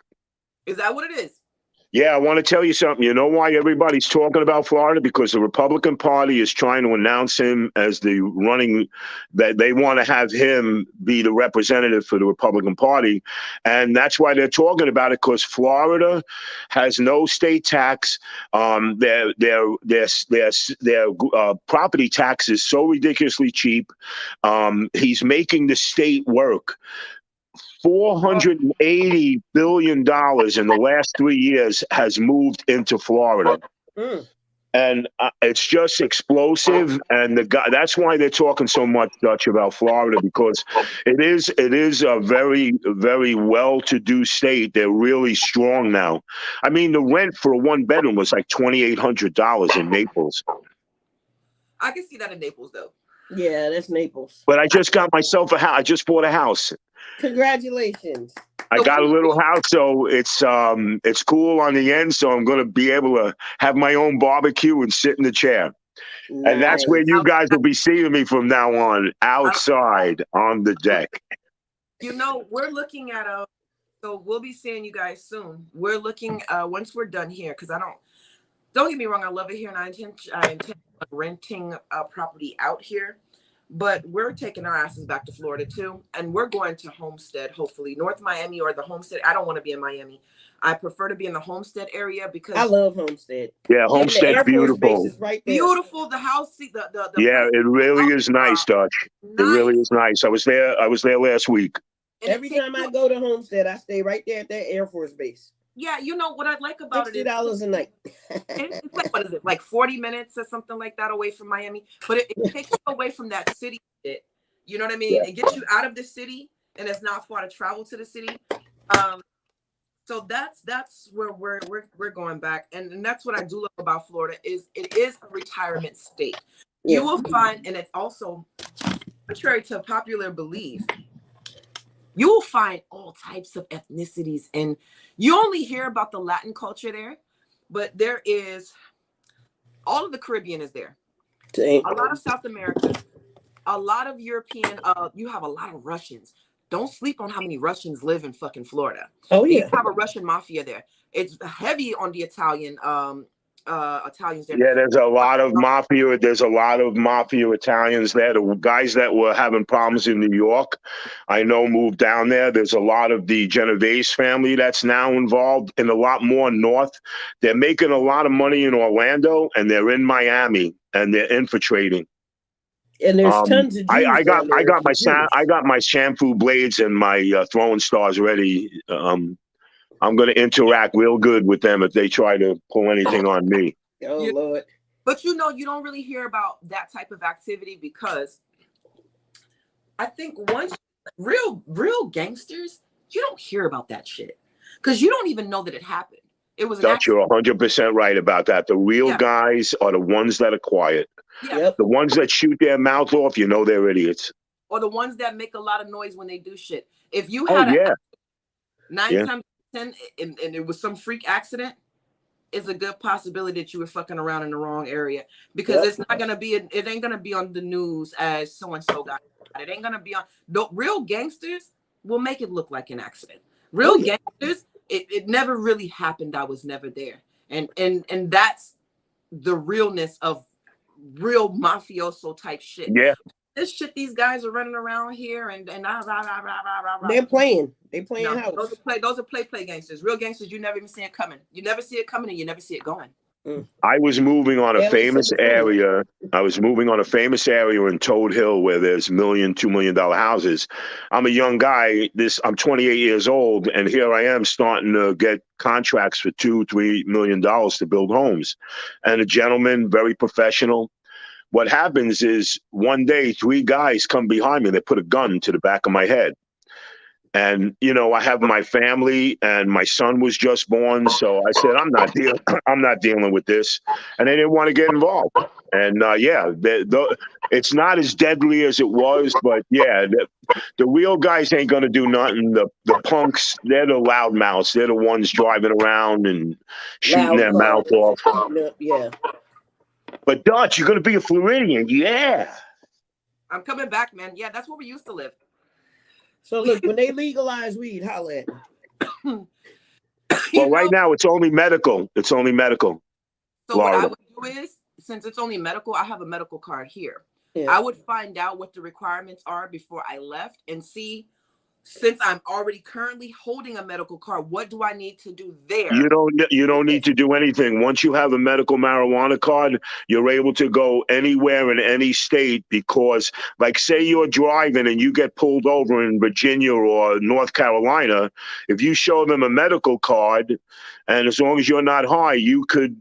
Is that what it is? Yeah, I want to tell you something. You know why everybody's talking about Florida? Because the Republican Party is trying to announce him as the running, that they want to have him be the representative for the Republican Party. And that's why they're talking about it, because Florida has no state tax. Their property tax is so ridiculously cheap. He's making the state work. $480 billion in the last 3 years has moved into Florida. Mm. And it's just explosive. And that's why they're talking so much, Dutch, about Florida, because it is a very, very well-to-do state. They're really strong now. I mean, the rent for a one-bedroom was like $2,800 in Naples. I can see that in Naples, though. Yeah, that's Naples. But I just got myself a house. I just bought a house. Congratulations. I got a little house, so it's cool on the end. So I'm going to be able to have my own barbecue and sit in the chair. Nice. And that's where you guys will be seeing me from now on, outside on the deck. We're looking at so we'll be seeing you guys soon. We're looking once we're done here, because don't get me wrong, I love it here, and I intend renting a property out here. But we're taking our asses back to Florida too, and we're going to Homestead, hopefully North Miami or the Homestead. I don't want to be in Miami. I prefer to be in the Homestead area because I love Homestead. Yeah, And the Homestead's Air Force Base beautiful. is right there. beautiful. The house, the Yeah, it really is nice, Dutch. It really is nice. I was there last week. And Every time I go to Homestead, I stay right there at that Air Force Base. Yeah, you know what I like about it is $60 a night. it's like, what is it, like 40 minutes or something like that away from Miami? But it takes you away from that city shit. You know what I mean? Yeah. It gets you out of the city, and it's not far to travel to the city. So that's where we're going back, and that's what I do love about Florida is it is a retirement state. Yeah. You will find, and it's also contrary to popular belief, you will find all types of ethnicities, and you only hear about the Latin culture there, but there is all of the Caribbean is there, Dang. a lot of South America, a lot of European. You have a lot of Russians. Don't sleep on how many Russians live in fucking Florida. Oh You yeah. have a Russian mafia there. It's heavy on the Italian Italians there. Yeah, there's a lot of mafia. There's a lot of mafia Italians there. The guys that were having problems in New York, I know, moved down there. There's a lot of the Genovese family that's now involved, and a lot more north. They're making a lot of money in Orlando, and they're in Miami, and they're infiltrating. And there's tons of Jews I down there. If you're Jewish. I got my shampoo blades and my throwing stars ready. I'm going to interact real good with them if they try to pull anything on me. Oh Yeah. Lord. But you know, you don't really hear about that type of activity because I think once real gangsters, you don't hear about that shit because you don't even know that it happened. It was an Dutch, accident. you're 100% right about that. The real Yeah. guys are the ones that are quiet. Yeah. Yep. The ones that shoot their mouth off, you know they're idiots. Or the ones that make a lot of noise when they do shit. If you Oh, had yeah. 9 times 10 and it was some freak accident, it's a good possibility that you were fucking around in the wrong area because it's not gonna be it ain't gonna be on the news as so and so got it. It ain't gonna be on. The real gangsters will make it look like an accident. Real gangsters, it never really happened. I was never there, and that's the realness of real mafioso type shit. Yeah. This shit these guys are running around here and They're playing. They playing no, house. those are play gangsters. Real gangsters, you never even see it coming. You never see it coming and you never see it going. I was moving on a famous area. I was moving on a famous area in Toad Hill where there's $1 million, $2 million houses. I'm a young guy. I'm 28 years old, and here I am starting to get contracts for $2-3 million to build homes. And a gentleman, very professional. What happens is one day, 3 guys come behind me. They put a gun to the back of my head. And, you know, I have my family and my son was just born. So I said, I'm not dealing with this. And they didn't want to get involved. And it's not as deadly as it was. But yeah, the real guys ain't going to do nothing. The punks, they're the loudmouths. They're the ones driving around and shooting their mouth off. Yeah. But Dutch, you're going to be a Floridian. Yeah. I'm coming back, man. Yeah, that's where we used to live. So look, when they legalize weed, holla at them. Well, right now it's only medical. It's only medical. So what I would do is, since it's only medical, I have a medical card here. Yeah. I would find out what the requirements are before I left and see, since I'm already currently holding a medical card, what do I need to do there? You don't need to do anything. Once you have a medical marijuana card, you're able to go anywhere in any state because, like, say you're driving and you get pulled over in Virginia or North Carolina, if you show them a medical card, and as long as you're not high, you could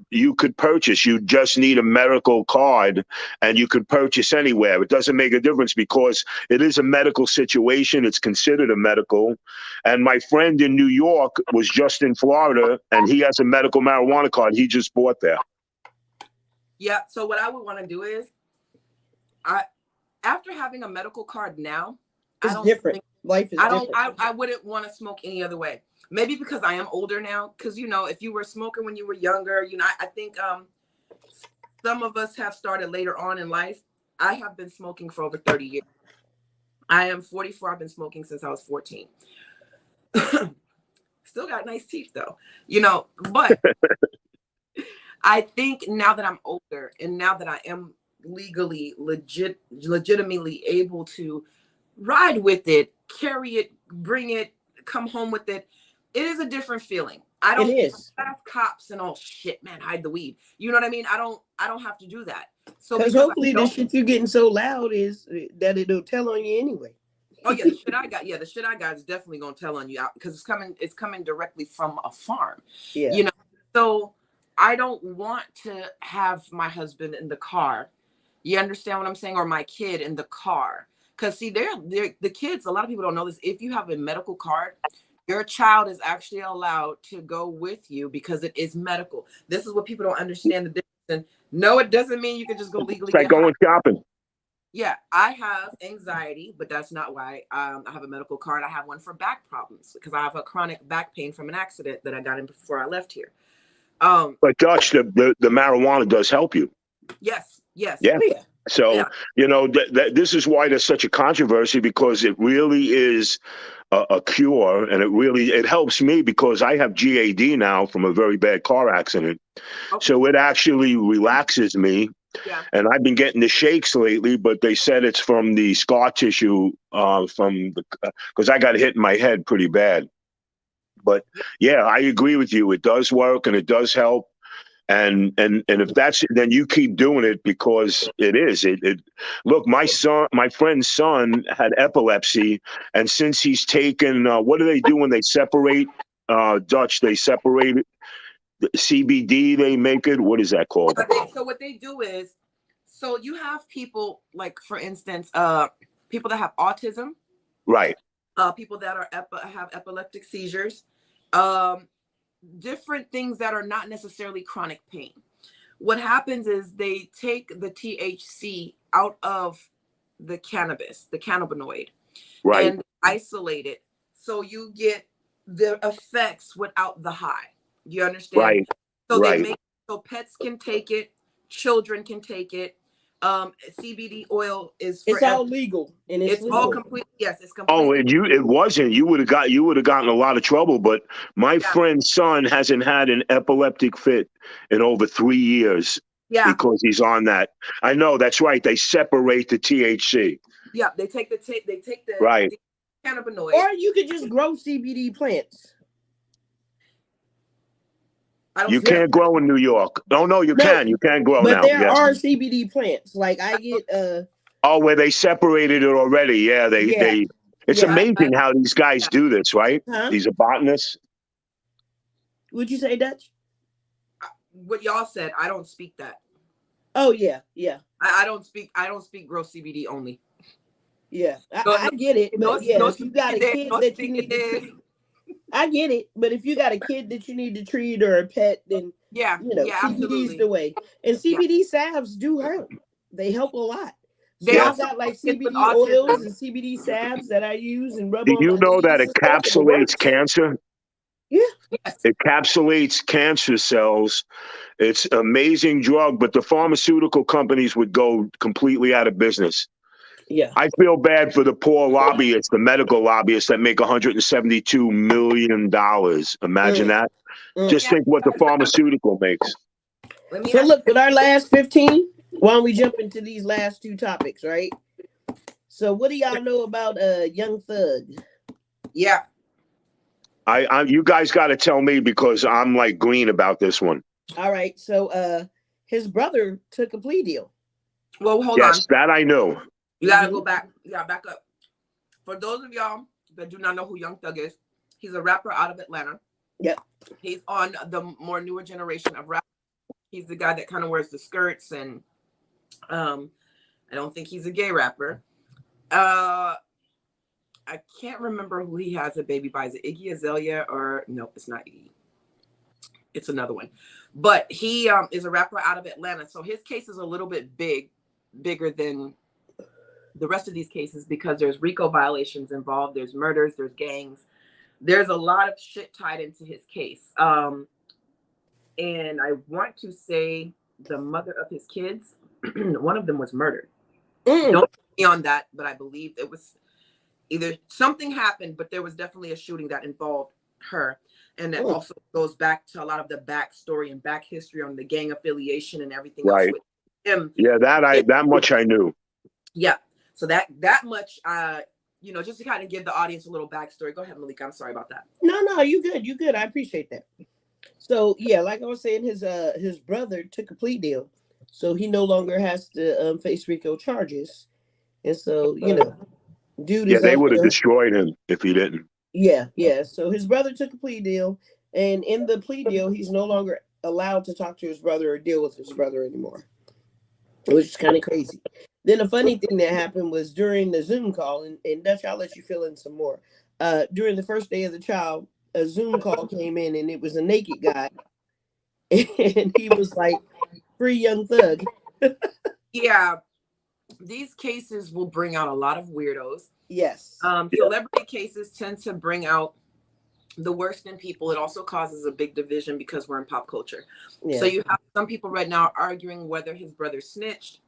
purchase. You just need a medical card, and you could purchase anywhere. It doesn't make a difference because it is a medical situation. It's considered a medical. And my friend in New York was just in Florida, and he has a medical marijuana card. He just bought there. Yeah. So what I would want to do is, after having a medical card now, it's different. Life is different. I wouldn't want to smoke any other way. Maybe because I am older now. Because, you know, if you were smoking when you were younger, you know, I think some of us have started later on in life. I have been smoking for over 30 years. I am 44. I've been smoking since I was 14. Still got nice teeth, though, you know. But I think now that I'm older and now that I am legally, legitimately able to ride with it, carry it, bring it, come home with it, it is a different feeling. I don't have cops and all shit, man, hide the weed. You know what I mean? I don't have to do that. So because hopefully the shit you're getting so loud is that it'll tell on you anyway. Oh yeah, the shit I got. Yeah, the shit I got is definitely gonna tell on you out because it's coming directly from a farm. Yeah. You know, so I don't want to have my husband in the car. You understand what I'm saying? Or my kid in the car. Because see, they're the kids, a lot of people don't know this. If you have a medical card, your child is actually allowed to go with you because it is medical. This is what people don't understand the difference. And no, it doesn't mean you can just go It's legally like get high. going shopping. Yeah, I have anxiety, but that's not why I have a medical card. I have one for back problems because I have a chronic back pain from an accident that I got in before I left here. But Dutch, the marijuana does help you. Yes, yes, Yeah. Oh, yeah. So, yeah. this is why there's such a controversy because it really is a cure, and it helps me because I have GAD now from a very bad car accident. Okay. So it actually relaxes me, Yeah. and I've been getting the shakes lately, but they said it's from the scar tissue because I got hit in my head pretty bad. But yeah, I agree with you. It does work and it does help. And if that's then you keep doing it because it is it look, my friend's son had epilepsy, and since he's taken what do they do when they separate Dutch, they separate it, the CBD, they make it, what is that called? So what they do is, so you have people like, for instance, people that have autism, Right. people that are have epileptic seizures, um, different things that are not necessarily chronic pain. What happens is they take the THC out of the cannabis, the cannabinoid, Right. and isolate it so you get the effects without the high. You understand? Right. So they Right. make so pets can take it, children can take it. CBD oil is It's forever. all legal and it's It's all legal. complete. Yes, it's Oh, completely. and it wasn't. You would have gotten a lot of trouble. But my Yeah. friend's son hasn't had an epileptic fit in over 3 years Yeah. because he's on that. I know that's right. They separate the THC. Yeah. They take the Right. cannabinoid. Or you could just grow CBD plants. I don't You see. can't grow in New York. Oh no, you No, can. You can grow but now. there Yes. are CBD plants. Like I get Oh, where they separated it already. Yeah. yeah, It's yeah. amazing how these guys do this, right? Huh? These are botanists. Would you say Dutch? What y'all said. I don't speak that. Oh yeah, yeah. I don't speak. I don't speak gross CBD only. Yeah. No, I get it. no, But yeah, no if you got a speaking there, kid no that you speaking need to there. treat, I get it. But if you got a kid that you need to treat or a pet, then Yeah, yeah, CBD's absolutely. the way. And Yeah. CBD salves do help. They help a lot. They So I also got like kids with CBD oils autism. and CBD salves that I use and rub Do on you my know knees that and it stuff, and it encapsulates works. cancer? Yeah. Yes. It encapsulates cancer cells. It's an amazing drug, but the pharmaceutical companies would go completely out of business. Yeah. I feel bad for the poor lobbyists, the medical lobbyists that make $172 million. Imagine that. Mm. Just think what the pharmaceutical makes. Let me So ask look, with our last 15, why don't we jump into these last two topics, right? So what do y'all know about Young Thug? Yeah. You guys got to tell me because I'm like green about this one. All right. So his brother took a plea deal. Well, hold Yes, on. that I know. You gotta go back. You gotta back up. For those of y'all that do not know who Young Thug is, he's a rapper out of Atlanta. Yep. He's on the more newer generation of rap. He's the guy that kind of wears the skirts, and I don't think he's a gay rapper. I can't remember who he has a baby by. Is it Iggy Azalea or no? It's not Iggy. It's another one. But he is a rapper out of Atlanta, so his case is a little bit bigger than the rest of these cases because there's RICO violations involved. There's murders. There's gangs. There's a lot of shit tied into his case. And I want to say the mother of his kids, one of them was murdered. Don't quote me on that, but I believe it was either something happened, but there was definitely a shooting that involved her. And that also goes back to a lot of the backstory and back history on the gang affiliation and everything else with him. Yeah, that much I knew. Yeah. So that much, just to kind of give the audience a little backstory. Go ahead, Malika. I'm sorry about that. No, you good. You good. I appreciate that. So yeah, like I was saying, his brother took a plea deal, so he no longer has to face RICO charges, and so Dude Yeah, is they on would have the destroyed him if he didn't. yeah. So his brother took a plea deal, and in the plea deal, he's no longer allowed to talk to his brother or deal with his brother anymore, which is kind of crazy. Then the funny thing that happened was during the Zoom call, and Dutch, I'll let you fill in some more. During the first day of the trial, a Zoom call came in, and it was a naked guy, and he was like, "Free Young Thug." Yeah, these cases will bring out a lot of weirdos. Yes. Celebrity cases tend to bring out the worst in people. It also causes a big division because we're in pop culture. Yeah. So you have some people right now arguing whether his brother snitched,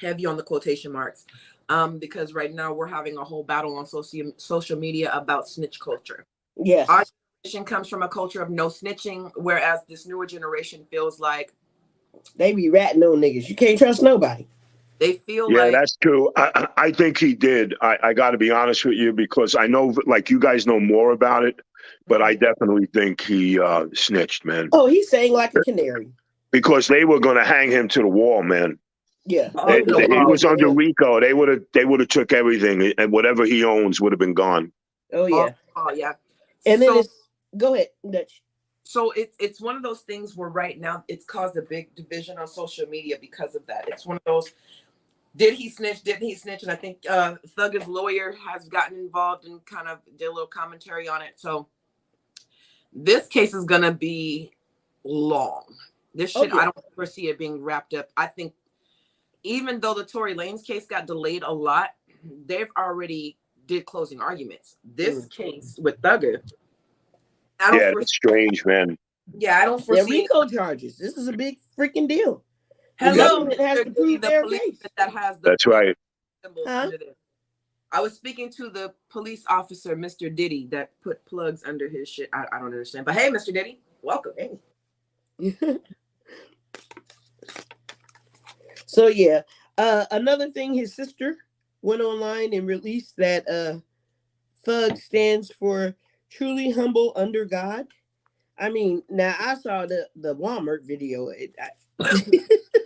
heavy on the quotation marks, because right now we're having a whole battle on social media about snitch culture. Yes. Our generation comes from a culture of no snitching, whereas this newer generation feels like they be ratting on niggas. You can't trust nobody. They feel Yeah, like that's true. I think he did. I got to be honest with you because I know, like, you guys know more about it, but I definitely think he snitched, man. Oh, he sang like a canary. Because they were going to hang him to the wall, man. Yeah, It was under Rico. They would have took everything, and whatever he owns would have been gone. Oh yeah. Oh yeah. And then go ahead, Dutch. So it's one of those things where right now it's caused a big division on social media because of that. It's one of those, did he snitch? Didn't he snitch? And I think Thugger's lawyer has gotten involved and kind of did a little commentary on it. So this case is gonna be long. This shit, I don't foresee it being wrapped up. I think even though the Tory Lanez case got delayed a lot, they've already did closing arguments. This case with Thugger, It's strange, man. Yeah, I don't foresee RICO charges. This is a big freaking deal. Hello, the has to prove the their police case. that has the That's right. Under there. I was speaking to the police officer, Mr. Diddy, that put plugs under his shit. I don't understand. But hey, Mr. Diddy, welcome. Hey. So yeah. Another thing, his sister went online and released that Thug stands for truly humble under God. I mean, now I saw the Walmart video.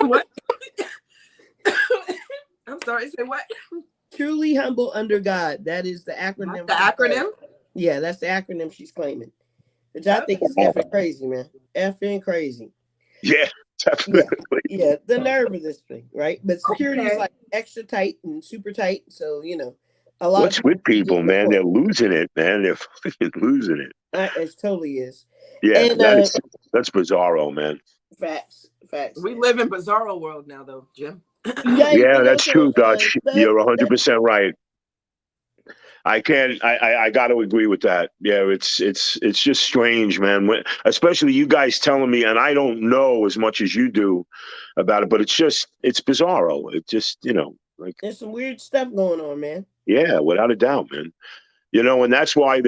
What? I'm sorry, say what? Truly humble under God. That is the acronym. The acronym? Yeah, that's the acronym she's claiming. Which I think is effing crazy, man. Effing crazy. Yeah, definitely. Yeah, the nerve of this thing, right? But security is like extra tight and super tight. So, you know, a lot What's with people, man? They're losing it, man. They're fucking losing it. It totally is. Yeah, and, that's bizarro, man. Facts. We live in bizarro world now, though, Jim. Yeah, that's true, Dutch. You're 100% right. I can't. I got to agree with that. Yeah, it's just strange, man. Especially you guys telling me, and I don't know as much as you do about it, but it's bizarro. It just, like, there's some weird stuff going on, man. Yeah, without a doubt, man. And that's why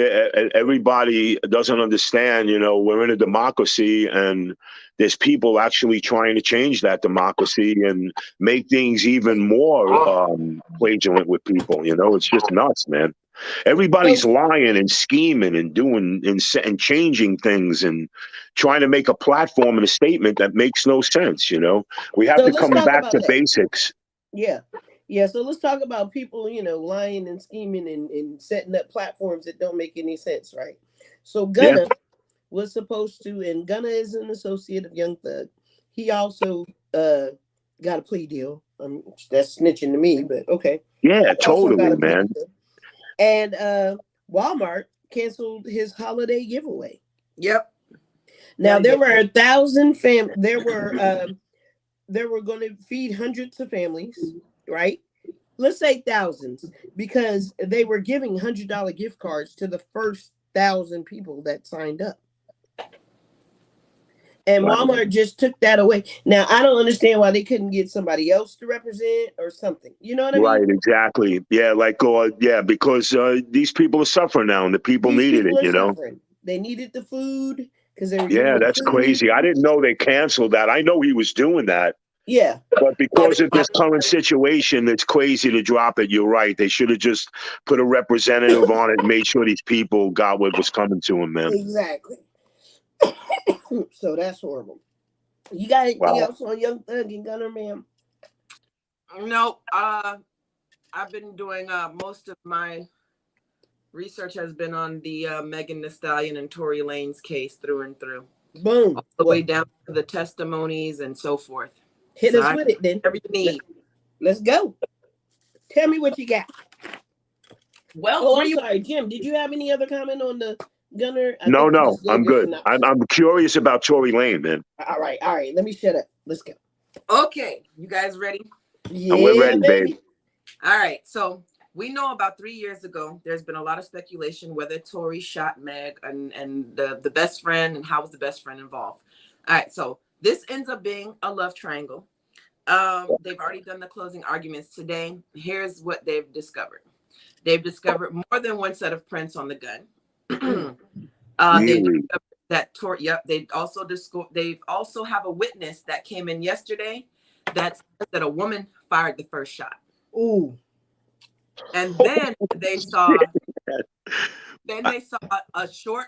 everybody doesn't understand. We're in a democracy, and there's people actually trying to change that democracy and make things even more flagrant with people. It's just nuts, man. Everybody's lying and scheming and doing and changing things and trying to make a platform and a statement that makes no sense. We have to come back to basics. Yeah. Yeah, so let's talk about people, lying and scheming and setting up platforms that don't make any sense, right? So Gunna was supposed to, and Gunna is an associate of Young Thug. He also got a plea deal. That's snitching to me, but okay. Yeah, totally, man. And Walmart canceled his holiday giveaway. Yep. Now there were 1,000 families. There were going to feed hundreds of families, right? Let's say thousands, because they were giving $100 gift cards to the first 1,000 people that signed up. And Walmart just took that away. Now, I don't understand why they couldn't get somebody else to represent or something. You know what I mean? Right, exactly. Yeah, because these people are suffering now, and the people needed it, suffering. They needed the food because they were that's crazy. I didn't know they canceled that. I know he was doing that. Yeah. But because of this current situation, it's crazy to drop it. You're right. They should have just put a representative on it and made sure these people got what was coming to them, man. Exactly. So that's horrible. You got anything else on Young Thug and Gunna, ma'am? No. I I've been doing most of my research has been on the Megan Thee Stallion and Tory Lanez case through and through. Boom. All the way down to the testimonies and so forth. Hit So us with it then. Every need. Let's go. Tell me what you got. Well, I'm sorry, Jim. Did you have any other comment on the Gunner? No, I'm good. I'm curious about Tory Lane, man. All right. Let me shut up. Let's go. Okay, you guys ready? Yeah, we're ready, baby. All right, so we know about 3 years ago, there's been a lot of speculation whether Tory shot Meg and the best friend and how was the best friend involved. All right, so this ends up being a love triangle. They've already done the closing arguments today. Here's what they've discovered. They've discovered more than one set of prints on the gun. They discovered that Tory. Yep. They also have a witness that came in yesterday that said that a woman fired the first shot. Ooh. And then they saw a short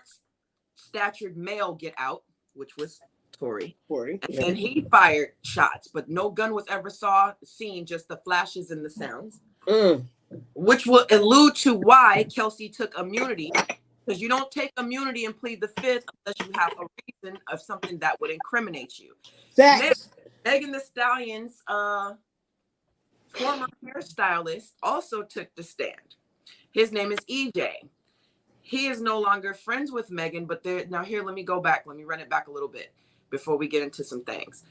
statured male get out, which was Tory. Yeah. And he fired shots, but no gun was ever seen, just the flashes and the sounds. Which will allude to why Kelsey took immunity, because you don't take immunity and plead the fifth unless you have a reason of something that would incriminate you. Facts. Megan Thee Stallion's former hairstylist also took the stand. His name is EJ. He is no longer friends with Megan, but now here, let me go back. Let me run it back a little bit before we get into some things.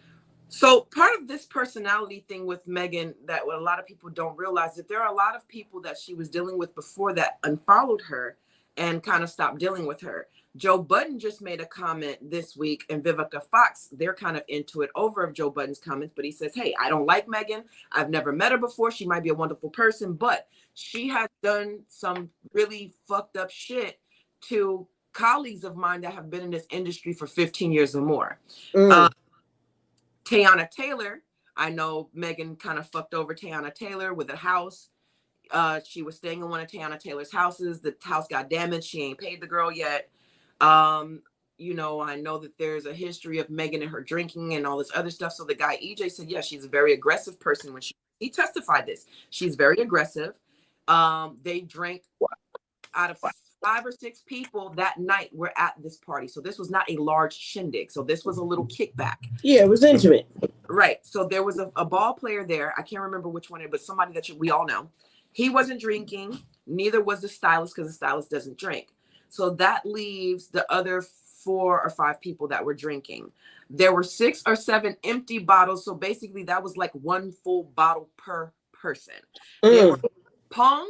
So part of this personality thing with Megan that what a lot of people don't realize that there are a lot of people that she was dealing with before that unfollowed her and kind of stopped dealing with her. Joe Budden just made a comment this week, and Vivica Fox, they're kind of into it over of Joe Budden's comments, but he says, hey, I don't like Megan. I've never met her before. She might be a wonderful person, but she has done some really fucked up shit to colleagues of mine that have been in this industry for 15 years or more. Teyana Taylor, I know Megan kind of fucked over Teyana Taylor with a house. She was staying in one of Teyana Taylor's houses. The house got damaged. She ain't paid the girl yet. You know, I know that there's a history of Megan and her drinking and all this other stuff. So the guy EJ said, yeah, she's a very aggressive person. When he testified this, she's very aggressive. They drank out of 5 or 6 people that night were at this party. So this was not a large shindig. So this was a little kickback. Yeah, it was intimate. Right. So there was a ball player there. I can't remember which one, but somebody that we all know. He wasn't drinking. Neither was the stylist, because the stylist doesn't drink. So that leaves the other 4 or 5 people that were drinking. There were 6 or 7 empty bottles. So basically that was like 1 full bottle per person. There were pong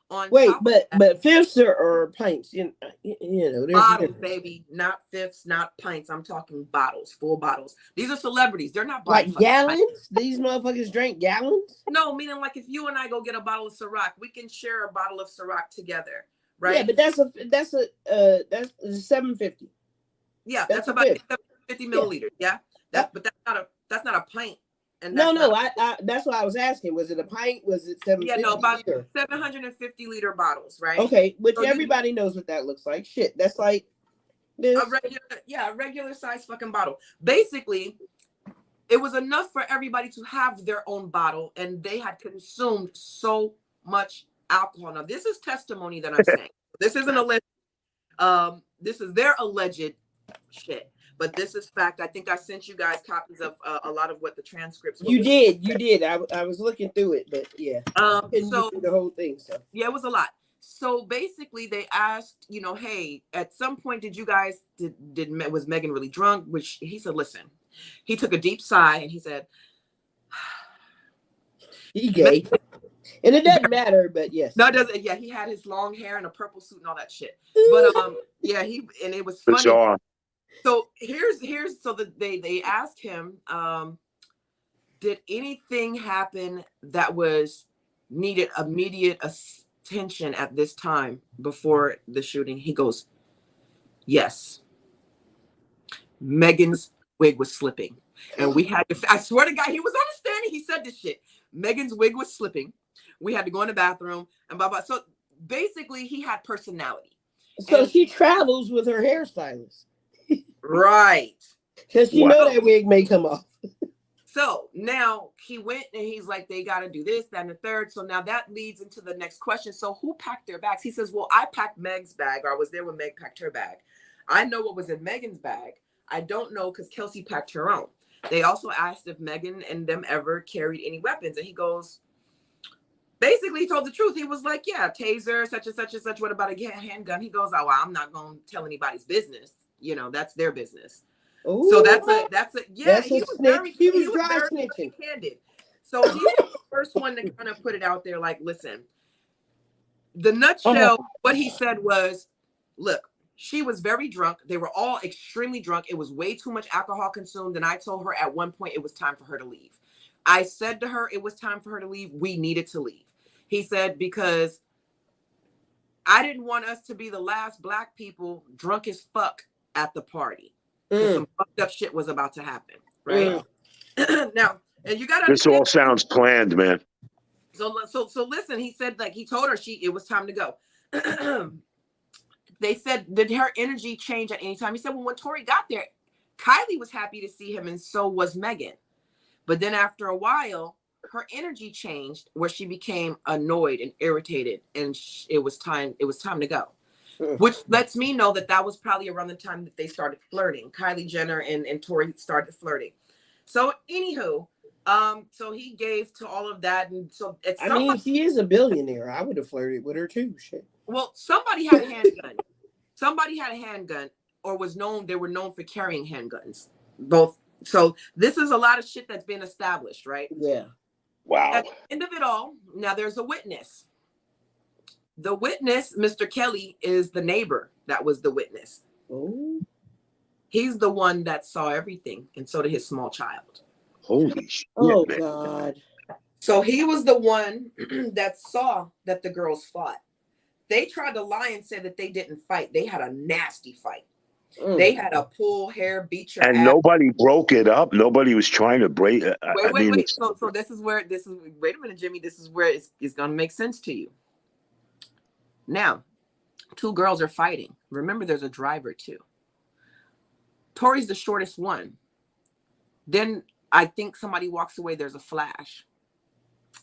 on top but fifths or pints, you know, there's bottles, baby, not fifths, not pints. I'm talking bottles, full bottles. These are celebrities. They're not like gallons. These motherfuckers drank gallons. No, meaning like if you and I go get a bottle of Ciroc, we can share a bottle of Ciroc together, right? Yeah, but that's 750. Yeah, that's about 750 milliliters. Yeah, but that's not a pint. And no, I that's why I was asking. Was it a pint? Was it 750? Yeah, no, about 750 liter bottles, right? Okay, which so everybody knows what that looks like. Shit, that's like this. A regular size fucking bottle. Basically, it was enough for everybody to have their own bottle, and they had consumed so much alcohol. Now, this is testimony that I'm saying. This isn't alleged. This is their alleged shit. But this is fact. I think I sent you guys copies of a lot of what the transcripts were. You did. I was looking through it, but yeah. So the whole thing. So yeah, it was a lot. So basically, they asked, you know, hey, at some point, was Megan really drunk? Which he said, listen. He took a deep sigh and he said, he gay. And it doesn't matter, but yes. No, it doesn't. Yeah, he had his long hair and a purple suit and all that shit. But yeah, and it was funny. Bizarre. So they asked him, did anything happen that needed immediate attention at this time before the shooting? He goes, yes. Megan's wig was slipping. And we had to, I swear to God, he was understanding. He said this shit. Megan's wig was slipping. We had to go in the bathroom and blah, blah. So basically he had personality. So she travels with her hairstylist. Right. Because she know that wig may come off. So now he went and he's like, they got to do this, that, and the third. So now that leads into the next question. So who packed their bags? He says, well, I packed Meg's bag, or I was there when Meg packed her bag. I know what was in Megan's bag. I don't know because Kelsey packed her own. They also asked if Megan and them ever carried any weapons. And he goes, basically he told the truth. He was like, yeah, taser, such and such and such. What about a handgun? He goes, oh, well, I'm not going to tell anybody's business. You know, that's their business. Ooh, so that's a yeah. He was dry snitching. Candid. So he was the first one to kind of put it out there. Like, listen, the nutshell. What he said was, look, she was very drunk. They were all extremely drunk. It was way too much alcohol consumed. And I told her at one point it was time for her to leave. I said to her it was time for her to leave. We needed to leave. He said, because I didn't want us to be the last Black people drunk as fuck at the party. Some fucked up shit was about to happen, right? Now, and you gotta. This all sounds planned, man. So listen. He said, like, he told her it was time to go. They said, did her energy change at any time? He said, well, when Tory got there, Kylie was happy to see him, and so was Megan. But then after a while, her energy changed, where she became annoyed and irritated, and it was time to go. Which lets me know that was probably around the time that they started flirting. Kylie Jenner and Tory started flirting. So anywho, so he gave to all of that. And so I mean, she is a billionaire. I would have flirted with her too. Shit. Well, somebody had a handgun. Somebody had a handgun, or they were known for carrying handguns. Both. So this is a lot of shit that's been established, right? Yeah. Wow. At the end of it all, now there's a witness. The witness, Mr. Kelly, is the neighbor that was the witness. Oh. He's the one that saw everything, and so did his small child. Holy shit. Oh, man. God. So he was the one that saw that the girls fought. They tried to lie and say that they didn't fight. They had a nasty fight. They had a pull hair, beat your and ass. nobody broke it up. Nobody was trying to break it. Wait. So this is wait a minute, Jimmy. This is where it's going to make sense to you. Now, two girls are fighting. Remember, there's a driver too. Tory's the shortest one. Then I think somebody walks away. There's a flash.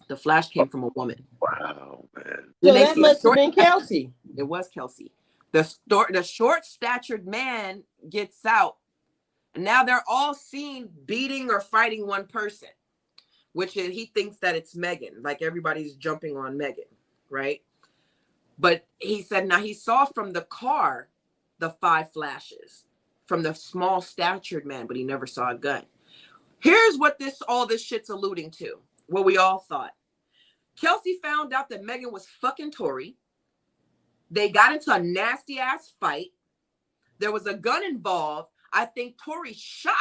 The flash came from a woman. Wow, man. So that must have been Kelsey. It was Kelsey. The short-statured man gets out. And now they're all seen beating or fighting one person, which is, he thinks that it's Megan. Like, everybody's jumping on Megan, right? But he said, now he saw from the car the 5 flashes from the small statured man, but he never saw a gun. Here's what all this shit's alluding to. What we all thought. Kelsey found out that Megan was fucking Tory. They got into a nasty ass fight. There was a gun involved. I think Tory shot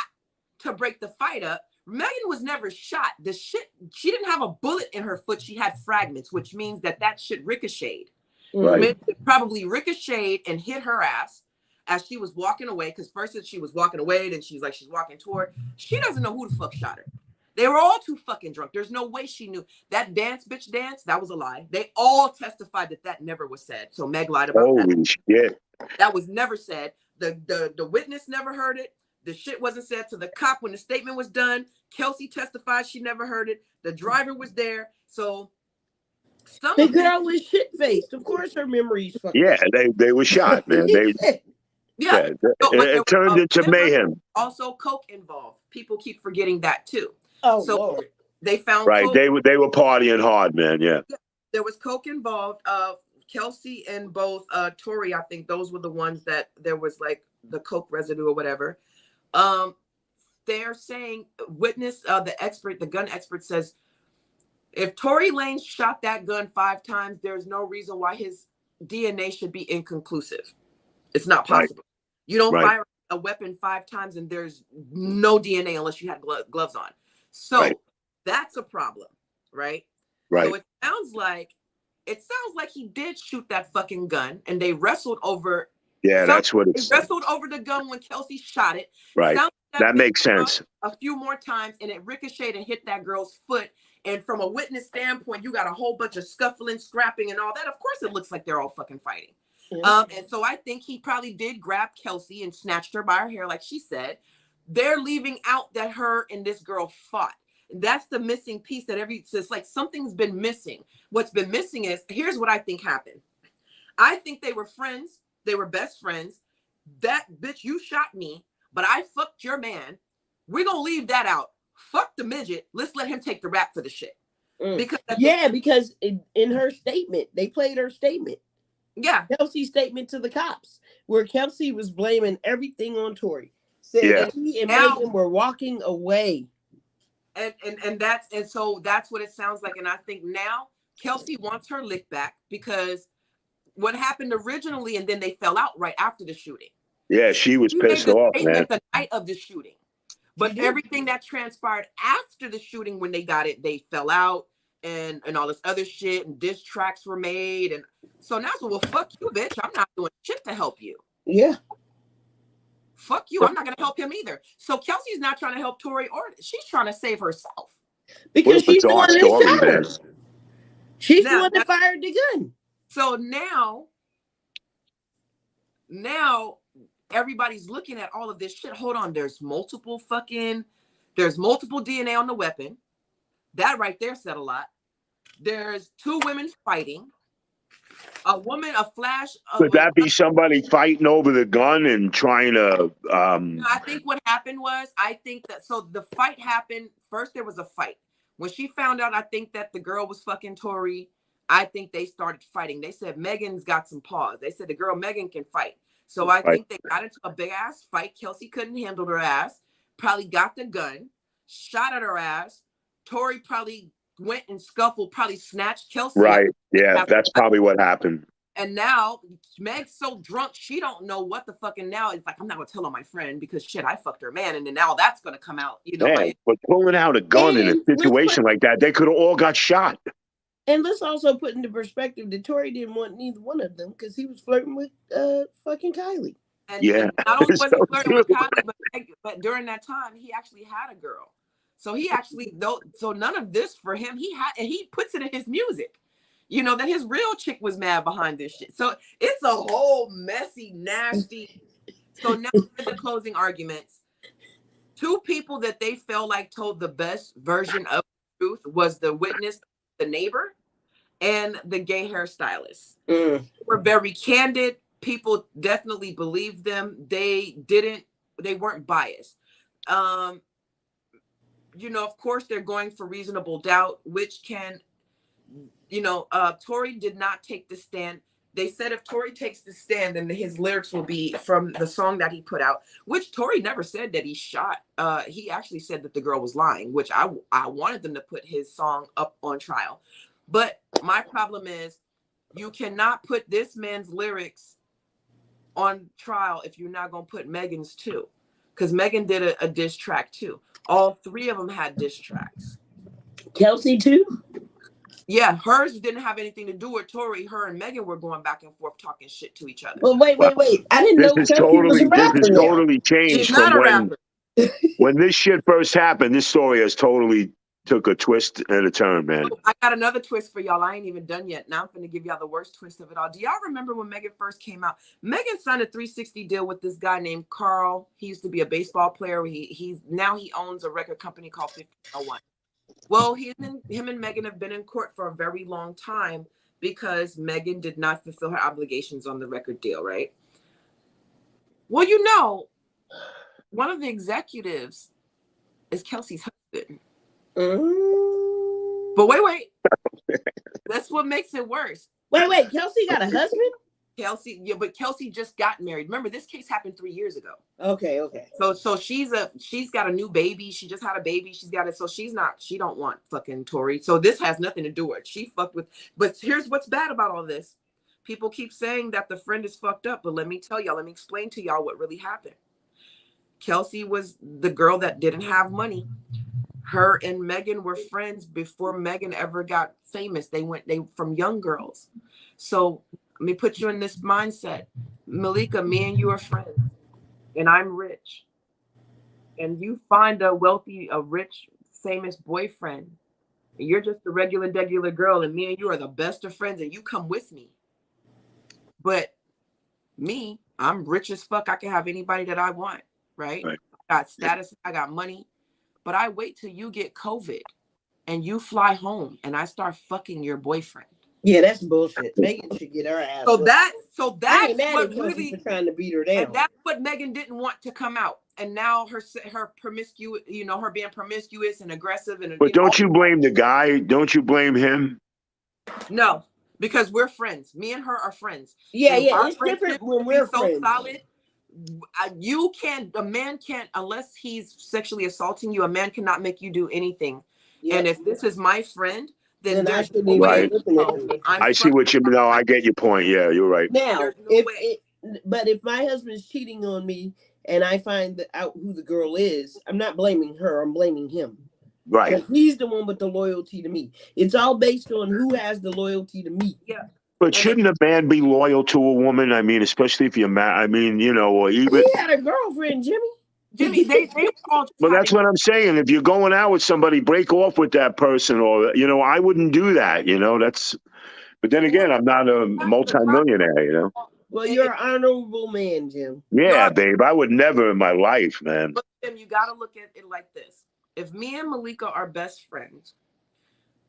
to break the fight up. Megan was never shot. She didn't have a bullet in her foot. She had fragments, which means that shit ricocheted. Right. It probably ricocheted and hit her ass as she was walking away. Because first she was walking away, then she's walking toward. She doesn't know who the fuck shot her. They were all too fucking drunk. There's no way she knew. That bitch dance, that was a lie. They all testified that never was said. So Meg lied about that. Holy shit. That was never said. The witness never heard it. The shit wasn't said to the cop when the statement was done. Kelsey testified she never heard it. The driver was there. So the girl was shit-faced. Of course her memory's fucking. Yeah, they were shot, man. It turned into mayhem. Also coke involved. People keep forgetting that too. Oh, so Lord. They found right. coke. They were partying hard, man. Yeah. There was coke involved. Kelsey and both Tory, I think those were the ones that there was like the coke residue or whatever. They're saying the gun expert says, if Tory Lanez shot that gun 5 times, there's no reason why his DNA should be inconclusive. It's not possible. Right. You don't fire a weapon 5 times and there's no DNA unless you had gloves on. So that's a problem, right? Right. So it sounds like he did shoot that fucking gun and they wrestled over. Yeah, that's what it's. They wrestled over the gun when Kelsey shot it. Right. That makes sense. A few more times and it ricocheted and hit that girl's foot. And from a witness standpoint, you got a whole bunch of scuffling, scrapping, and all that. Of course, it looks like they're all fucking fighting. Yeah. And so I think he probably did grab Kelsey and snatched her by her hair, like she said. They're leaving out that her and this girl fought. that's the missing piece that so it's like something's been missing. What's been missing is, here's what I think happened. I think they were friends. They were best friends. That bitch, you shot me, but I fucked your man. We're going to leave that out. Fuck the midget. Let's let him take the rap for the shit. Because because in her statement, they played her statement. Yeah. Kelsey's statement to the cops, where Kelsey was blaming everything on Tory. Said that he and Megan were walking away. And so that's what it sounds like. And I think now Kelsey wants her lick back because what happened originally, and then they fell out right after the shooting. Yeah, she was pissed off, man. The night of the shooting. But everything that transpired after the shooting, when they got it, they fell out and all this other shit, and diss tracks were made. And so now, well, fuck you, bitch. I'm not doing shit to help you. Yeah. Fuck you. I'm not going to help him either. So Kelsey's not trying to help Tory, or she's trying to save herself. Because she's the one that shot her. She's the one that fired the gun. So now everybody's looking at all of this shit. Hold on, there's multiple DNA on the weapon. That right there said a lot. There's 2 women fighting. A woman, a flash. Could that be somebody fighting over the gun and trying to? No, I think what happened was, so the fight happened. First, there was a fight. When she found out, I think that the girl was fucking Tory. I think they started fighting. They said Megan's got some paws. They said the girl Megan can fight. So I think they got into a big ass fight. Kelsey couldn't handle her ass. Probably got the gun, shot at her ass. Tory probably went and scuffled, probably snatched Kelsey. Right. Yeah, that's probably what happened. And now Meg's so drunk, she don't know what the fucking now. It's like, I'm not gonna tell on my friend because shit, I fucked her man, and then now that's gonna come out, you know. Man, but pulling out a gun in a situation like that, they could have all got shot. And let's also put into perspective that Tory didn't want neither one of them because he was flirting with fucking Kylie. And not only was he flirting with Kylie, but during that time he actually had a girl. So he actually, so none of this for him. He puts it in his music. You know, that his real chick was mad behind this shit. So it's a whole messy, nasty. So now for the closing arguments, 2 people that they felt like told the best version of the truth was the witness, the neighbor, and the gay hairstylist. They were very candid. People definitely believed them. They weren't biased. You know, of course, they're going for reasonable doubt, which can, you know, Tory did not take the stand. They said if Tory takes the stand, then his lyrics will be from the song that he put out, which Tory never said that he shot. He actually said that the girl was lying, which I wanted them to put his song up on trial. But my problem is you cannot put this man's lyrics on trial if you're not going to put Megan's too. Because Megan did a diss track too. All 3 of them had diss tracks. Kelsey too? Yeah, hers didn't have anything to do with Tory. Her and Megan were going back and forth talking shit to each other. Well, wait. I didn't know Kelsey was a rapper. This is totally changed. She's not a rapper. When this shit first happened, this story has totally took a twist and a turn, man. I got another twist for y'all. I ain't even done yet. Now I'm going to give y'all the worst twist of it all. Do y'all remember when Megan first came out? Megan signed a 360 deal with this guy named Carl. He used to be a baseball player. Now he owns a record company called 1501. Well, him and Megan have been in court for a very long time because Megan did not fulfill her obligations on the record deal, right? Well, you know, one of the executives is Kelsey's husband. But wait. That's what makes it worse. Wait. Kelsey got a husband? But Kelsey just got married. Remember, this case happened 3 years ago. Okay. So she's got a new baby. She just had a baby. She's got it. So she don't want fucking Tory. So this has nothing to do with it. She fucked with. But here's what's bad about all this. People keep saying that the friend is fucked up, but let me explain to y'all what really happened. Kelsey was the girl that didn't have money. Her and Megan were friends before Megan ever got famous. They from young girls. So let me put you in this mindset. Malika, me and you are friends, and I'm rich. And you find a rich, famous boyfriend. And you're just a regular girl, and me and you are the best of friends, and you come with me. But me, I'm rich as fuck. I can have anybody that I want, right? I got status. I got money. but I wait till you get COVID and you fly home and I start fucking your boyfriend. Yeah, that's bullshit. Megan should get her ass. So I that's ain't mad what at Kelsey really, for trying to beat her down. and that's what Megan didn't want to come out. And now her promiscuous, her being promiscuous and aggressive and But don't you blame the guy? Don't you blame him? No, because we're friends. Me and her are friends. Yeah, And yeah, our it's different friendship when will we're be so friends. solid. A man can't, unless he's sexually assaulting you, a man cannot make you do anything. Yep. And if this is my friend, then I there's shouldn't no way. I see what you mean. No, I get your point. Yeah, you're right. Now, but if my husband's cheating on me and I find out who the girl is, I'm not blaming her. I'm blaming him. Right. Because he's the one with the loyalty to me. It's all based on who has the loyalty to me. Yeah. But shouldn't a man be loyal to a woman? I mean, especially if you're mad. I mean, or even. He had a girlfriend, Jimmy. Jimmy, they all. Well, that's what I'm saying. If you're going out with somebody, break off with that person, or I wouldn't do that. That's. But then again, I'm not a multimillionaire. Well, you're an honorable man, Jim. Yeah, babe. I would never in my life, man. But Jim, you got to look at it like this. If me and Malika are best friends,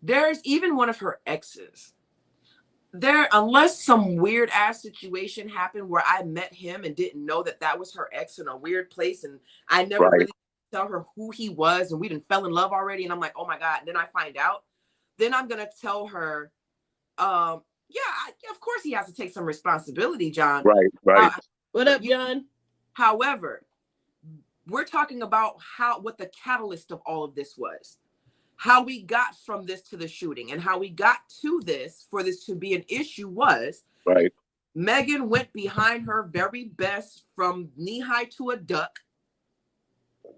there's even one of her exes. Unless some weird ass situation happened where I met him and didn't know that was her ex in a weird place, and I never really tell her who he was, and we didn't fell in love already, and I'm like, oh my God. And then I find out, then I'm gonna tell her, of course he has to take some responsibility, John. Right. What up, John? However, we're talking about what the catalyst of all of this was. How we got from this to the shooting, and how we got to this for this to be an issue was Megan went behind her very best, from knee high to a duck,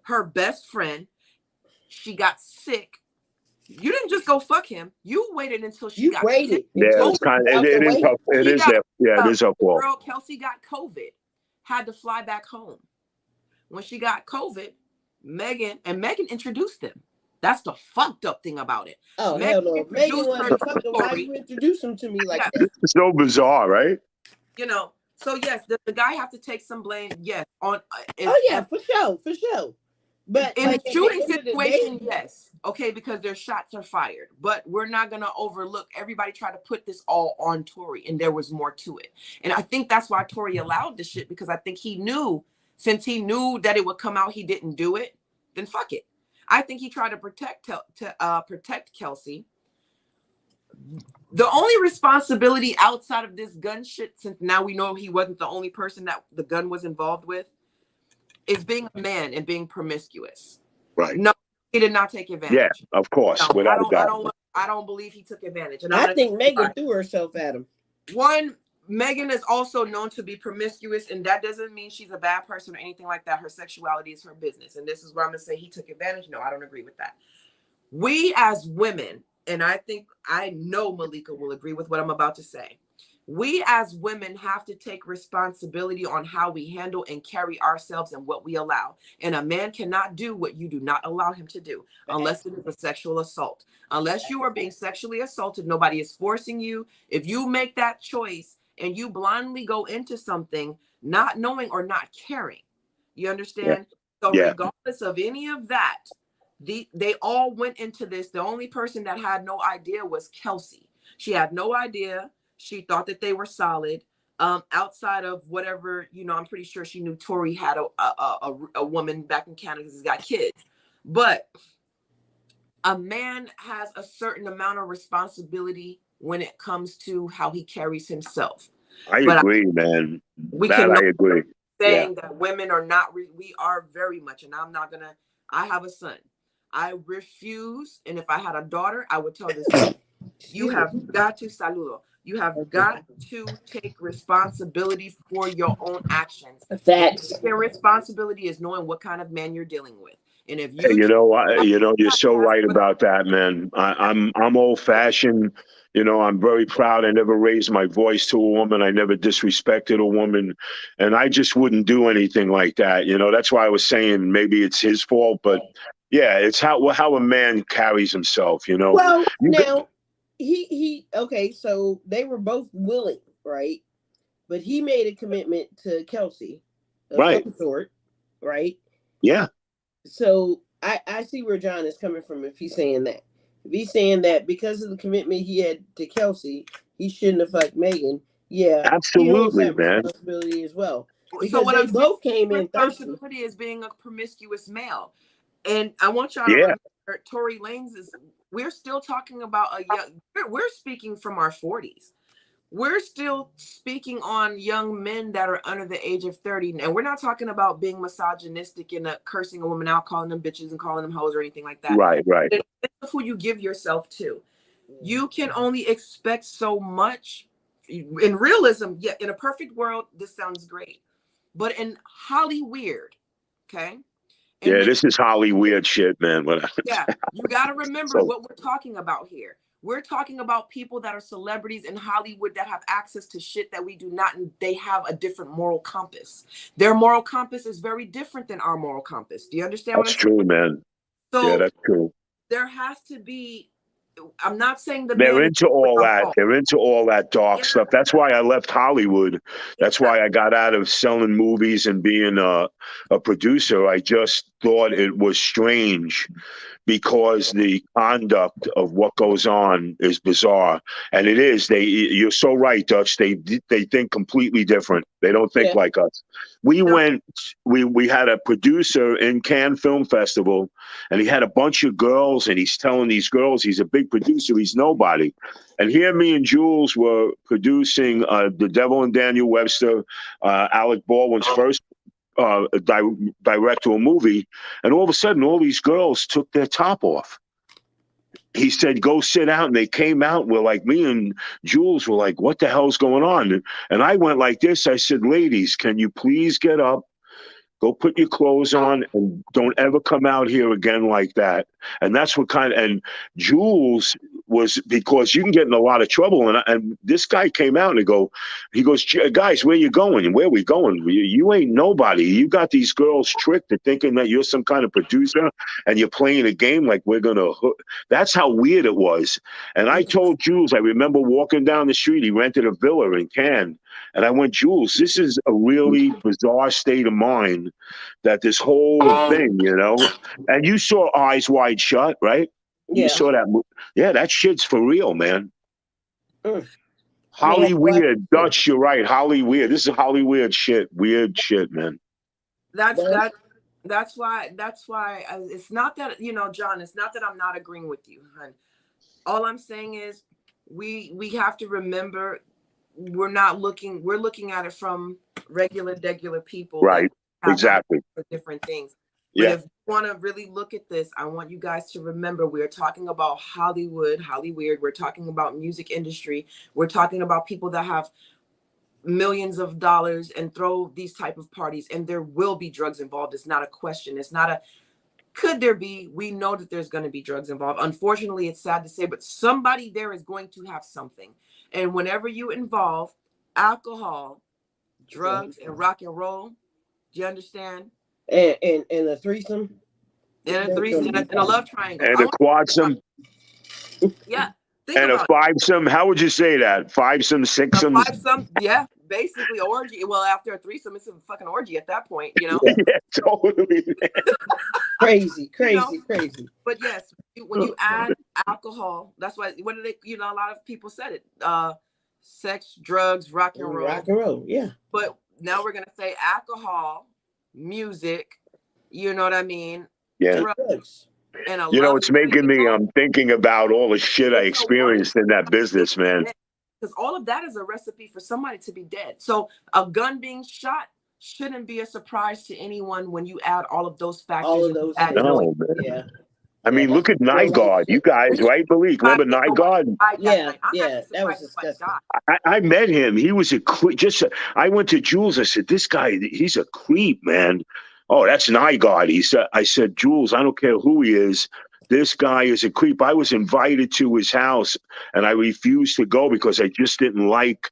her best friend. She got sick. You didn't just go fuck him. You waited until she got sick. Yeah, it's kind of, it is her fault. Girl, Kelsey got COVID, had to fly back home. When she got COVID, Megan introduced them. That's the fucked up thing about it. Oh, hell no. Megan wanted to fuck him. Why you introduce him to me like that? It's so bizarre, right? So yes, the guy have to take some blame. Yes. For sure. But in the shooting situation, yes. Okay, because their shots are fired. But we're not going to overlook, everybody tried to put this all on Tory, and there was more to it. And I think that's why Tory allowed this shit, because I think he knew, since he knew that it would come out, he didn't do it, then fuck it. I think he tried to protect Kelsey. The only responsibility outside of this gun shit, since now we know he wasn't the only person that the gun was involved with, is being a man and being promiscuous. Right. No, he did not take advantage. Yeah, of course. No, I don't believe he took advantage. And I think Megan threw herself at him. Megan is also known to be promiscuous, and that doesn't mean she's a bad person or anything like that. Her sexuality is her business. And this is where I'm going to say he took advantage. No, I don't agree with that. We as women, and I know Malika will agree with what I'm about to say. We as women have to take responsibility on how we handle and carry ourselves and what we allow. And a man cannot do what you do not allow him to do, unless it is a sexual assault. Unless you are being sexually assaulted, nobody is forcing you. If you make that choice and you blindly go into something not knowing or not caring, you understand? So regardless of any of that, they all went into this. The only person that had no idea was Kelsey. She had no idea. She thought that they were solid. Outside of whatever, I'm pretty sure she knew Tory had a woman back in Canada because he's got kids. But a man has a certain amount of responsibility when it comes to how he carries himself. I agree, man. I agree. Saying that women are not, we are very much, and I have a son. I refuse, and if I had a daughter, I would tell this, you have got to, saludo, you have got to take responsibility for your own actions. Your responsibility is knowing what kind of man you're dealing with. And if you, you're so right about that, man. I'm old fashioned. I'm very proud. I never raised my voice to a woman. I never disrespected a woman, and I just wouldn't do anything like that. That's why I was saying maybe it's his fault, but yeah, it's how a man carries himself. Well, now okay. So they were both willing, right? But he made a commitment to Kelsey, of some sort, right? Yeah. So I see where John is coming from if he's saying that. If he's saying that because of the commitment he had to Kelsey, he shouldn't have fucked Megan. Yeah, he holds Absolutely, that man. responsibility as well. So Because what they I'm saying, both came in thirsty. responsibility is being a promiscuous male. And I want y'all to Yeah, remember, Tory Lanez is, we're still talking about a young, we're speaking from our 40s. We're still speaking on young men that are under the age of 30. And we're not talking about being misogynistic and cursing a woman out, calling them bitches and calling them hoes or anything like that. right. It's who you give yourself to. You can only expect so much. In realism, yeah, in a perfect world, this sounds great. But in Hollywood, okay? And Yeah, this is Holly weird shit, man. But yeah, you got to remember so what we're talking about here. We're talking about people that are celebrities in Hollywood that have access to shit that we do not, and they have a different moral compass. Their moral compass is very different than our moral compass. Do you understand what that's I'm saying? true, man. Yeah, So that's true. there has to be, I'm not saying the They're man is into all without that. fault. They're into all that dark Yeah, stuff. That's why I left Hollywood. That's yeah. why I got out of selling movies and being a producer. I just thought it was strange because the conduct of what goes on is bizarre, and it is. You're so right, Dutch. They think completely different. They don't think Yeah. like us. We No. went. We had a producer in Cannes Film Festival, and he had a bunch of girls, and he's telling these girls he's a big producer. He's nobody. And here, me and Jules were producing The Devil and Daniel Webster, Alec Baldwin's first directorial movie, and all of a sudden, all these girls took their top off. He said, "Go sit out," and they came out. We're like, me and Jules were like, "What the hell's going on?" And I went like this. I said, "Ladies, can you please get up? Go put your clothes on and don't ever come out here again like that." And that's what and Jules was, because you can get in a lot of trouble. And this guy came out and he goes, "Guys, where you going? And where we going? You ain't nobody. You got these girls tricked to thinking that you're some kind of producer and you're playing a game like we're going to." That's how weird it was. And I told Jules, I remember walking down the street, he rented a villa in Cannes. And I went, "Jules, this is a really bizarre state of mind that this whole thing, And you saw Eyes Wide Shut, right? You Yeah. saw that movie. Yeah, that shit's for real, man. Mm. I may have Holly to watch weird. it. Dutch, you're right. Holly weird. This is Holly weird shit. Weird shit, man. That's Well, why it's not that, John, it's not that I'm not agreeing with you, hun. All I'm saying is we have to remember we're looking at it from regular people that Right. have access Exactly. to different things. But Yeah. if you want to really look at this, I want you guys to remember we're talking about Hollywood, we're talking about music industry, we're talking about people that have millions of dollars and throw these type of parties, and there will be drugs involved. It's not a question. It's not a could there be. We know that there's going to be drugs involved. Unfortunately, it's sad to say, but somebody there is going to have something. And whenever you involve alcohol, drugs, and rock and roll, do you understand? and a threesome. And a There's gonna threesome be and a love problems. triangle. And a quadsome Yeah, think and a about fivesome. How would you say that? Fivesome, it. A sixsome? fivesome, yeah, basically orgy. Well, after a threesome, it's a fucking orgy at that point, Yeah. Yeah, totally. Crazy, you know. crazy. But yes, when you add alcohol, that's why. What do they? A lot of people said it. Sex, drugs, rock and roll. Rock and roll, yeah. But now we're gonna say alcohol, music. You know what I mean? Yeah. Drugs and a love It's making me, triangle. I'm thinking about all the shit I It's a one. experienced in that business, man. Because all of that is a recipe for somebody to be dead. So a gun being shot shouldn't be a surprise to anyone when you add all of those factors. All of And those add things. knowing. No, man. Yeah. I mean, That's look at real Night life Guard. You shit. guys, right, Malik? Remember Night Guard? Died that Yeah, night. I'm yeah, actually that was surprised nobody disgusting. died. I met him. He was I went to Jules. I said, "This guy, he's a creep, man." "Oh, that's Night Guard." I said, "Jules, I don't care who he is. This guy is a creep." I was invited to his house and I refused to go because I just didn't like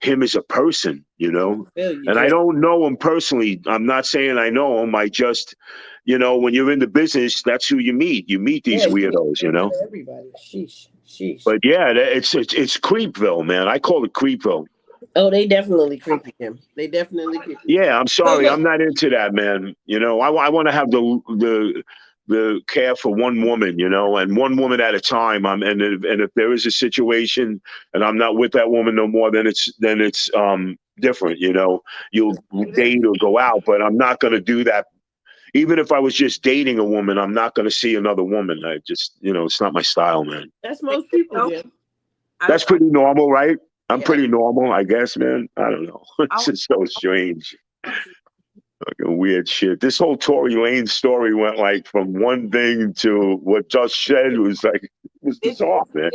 him as a person, Feel you, And I Jim. don't know him personally. I'm not saying I know him. I just, when you're in the business, that's who you meet. You meet these Yeah, you weirdos, can't get everybody. Sheesh. But yeah, it's Creepville, man. I call it Creepville. Oh, they definitely creepy, Jim. They definitely creepy. Yeah, I'm So sorry, look, I'm not into that, man. I want to have the the care for one woman, and one woman at a time. And if there is a situation and I'm not with that woman no more, then it's different. You'll date or go out, but I'm not going to do that. Even if I was just dating a woman, I'm not going to see another woman. I just, it's not my style, man. That's most people, Jim. That's pretty normal, right? I'm Yeah. pretty normal, I guess, man. I don't know. It's just so strange. Fucking weird shit. This whole Tory Lane story went like from one thing to what Josh said was like, it was bizarre, man.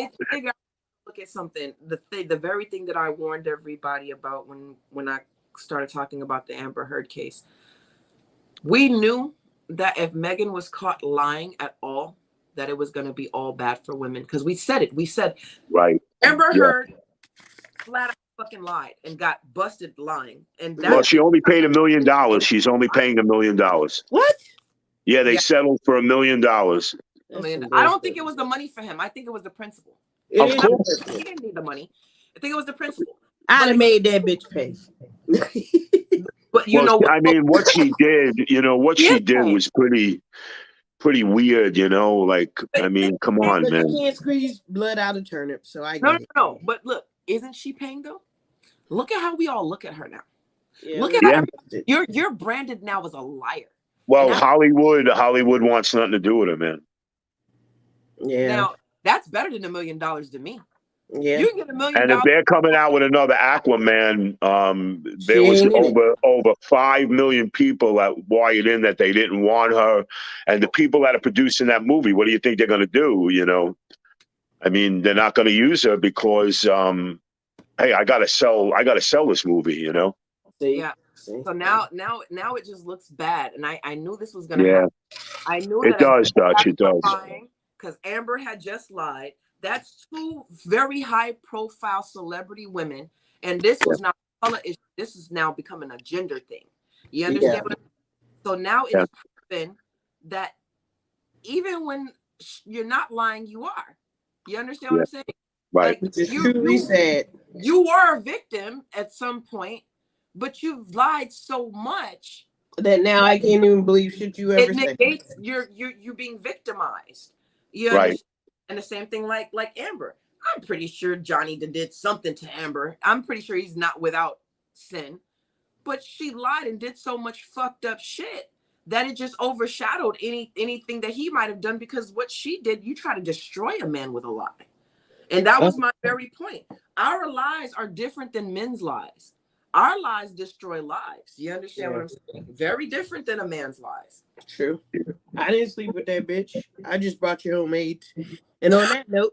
Look at something. The very thing that I warned everybody about when I started talking about the Amber Heard case. We knew that if Megan was caught lying at all, that it was going to be all bad for women, because we said it. We said, right. Amber Heard flat out fucking lied and got busted lying, and Well, she only paid $1 million. She's only paying $1 million. What? Yeah, they settled for $1 million. I don't think it was the money for him. I think it was the principal. Of course, he didn't need the money. I think it was the principal. I'd have made that bitch pay. But I mean, what she did, she did was pretty weird, like, I mean, come on, but man. You can't squeeze blood out of turnips, so I get it. No. But look, isn't she paying though? Look at how we all look at her now. Yeah, look at how you're branded now as a liar. Well, Hollywood wants nothing to do with her, man. Yeah. Now that's better than $1 million to me. Yeah. You can get $1 million. And if they're coming out with another Aquaman, there was over 5 million people that wired in that they didn't want her, and the people that are producing that movie, what do you think they're going to do? I mean, they're not going to use her because, hey, I got to sell this movie. See? Yeah. So now it just looks bad, and I knew this was going to happen. I knew it does, Dutch. It does. Because Amber had just lied. That's two very high-profile celebrity women, and this was not a color issue. This is now becoming a gender thing. You understand? So now it's proven that even when you're not lying, you are. You understand what I'm saying? Right. Which is truly sad. You were a victim at some point, but you've lied so much that now I can't even believe shit you ever said. It negates you being victimized. You understand? And the same thing like Amber. I'm pretty sure Johnny did something to Amber. I'm pretty sure he's not without sin. But she lied and did so much fucked up shit that it just overshadowed anything that he might have done, because what she did, you try to destroy a man with a lie. And that was my very point. Our lies are different than men's lies. Our lies destroy lives. You understand what I'm saying? Very different than a man's lies. True. I didn't sleep with that bitch. I just brought you home mate. And on that note,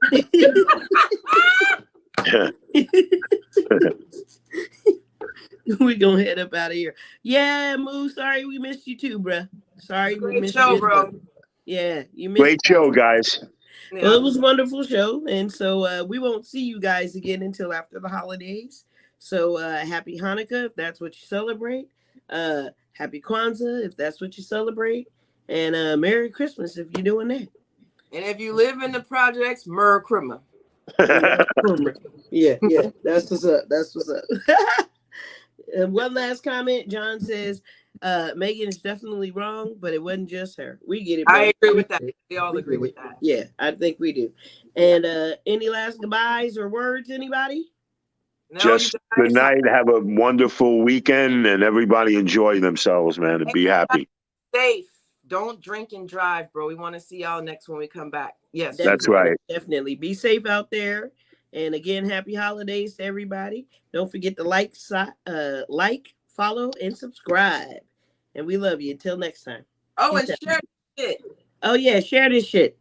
we gonna head up out of here. Yeah, Moo. Sorry we missed you too, bruh. Sorry we missed you, bro. Yeah, you missed. Great show, guys. Well, it was a wonderful show, and so we won't see you guys again until after the holidays. So happy Hanukkah if that's what you celebrate. Happy Kwanzaa if that's what you celebrate. And Merry Christmas if you're doing that. And if you live in the projects, Merry Christmas. Yeah, that's what's up. And one last comment. John says, Megan is definitely wrong, but it wasn't just her. We get it. Bro. I agree with that. We all agree with that. Yeah, I think we do. And any last goodbyes or words, anybody? No, just good night. Have a wonderful weekend, and everybody enjoy themselves, man, and be happy. Safe. Don't drink and drive, bro. We want to see y'all next when we come back. Yes, that's right. Definitely be safe out there. And again, happy holidays to everybody. Don't forget to like, follow, and subscribe. And we love you. Until next time. Oh, and share this shit. Oh yeah, share this shit.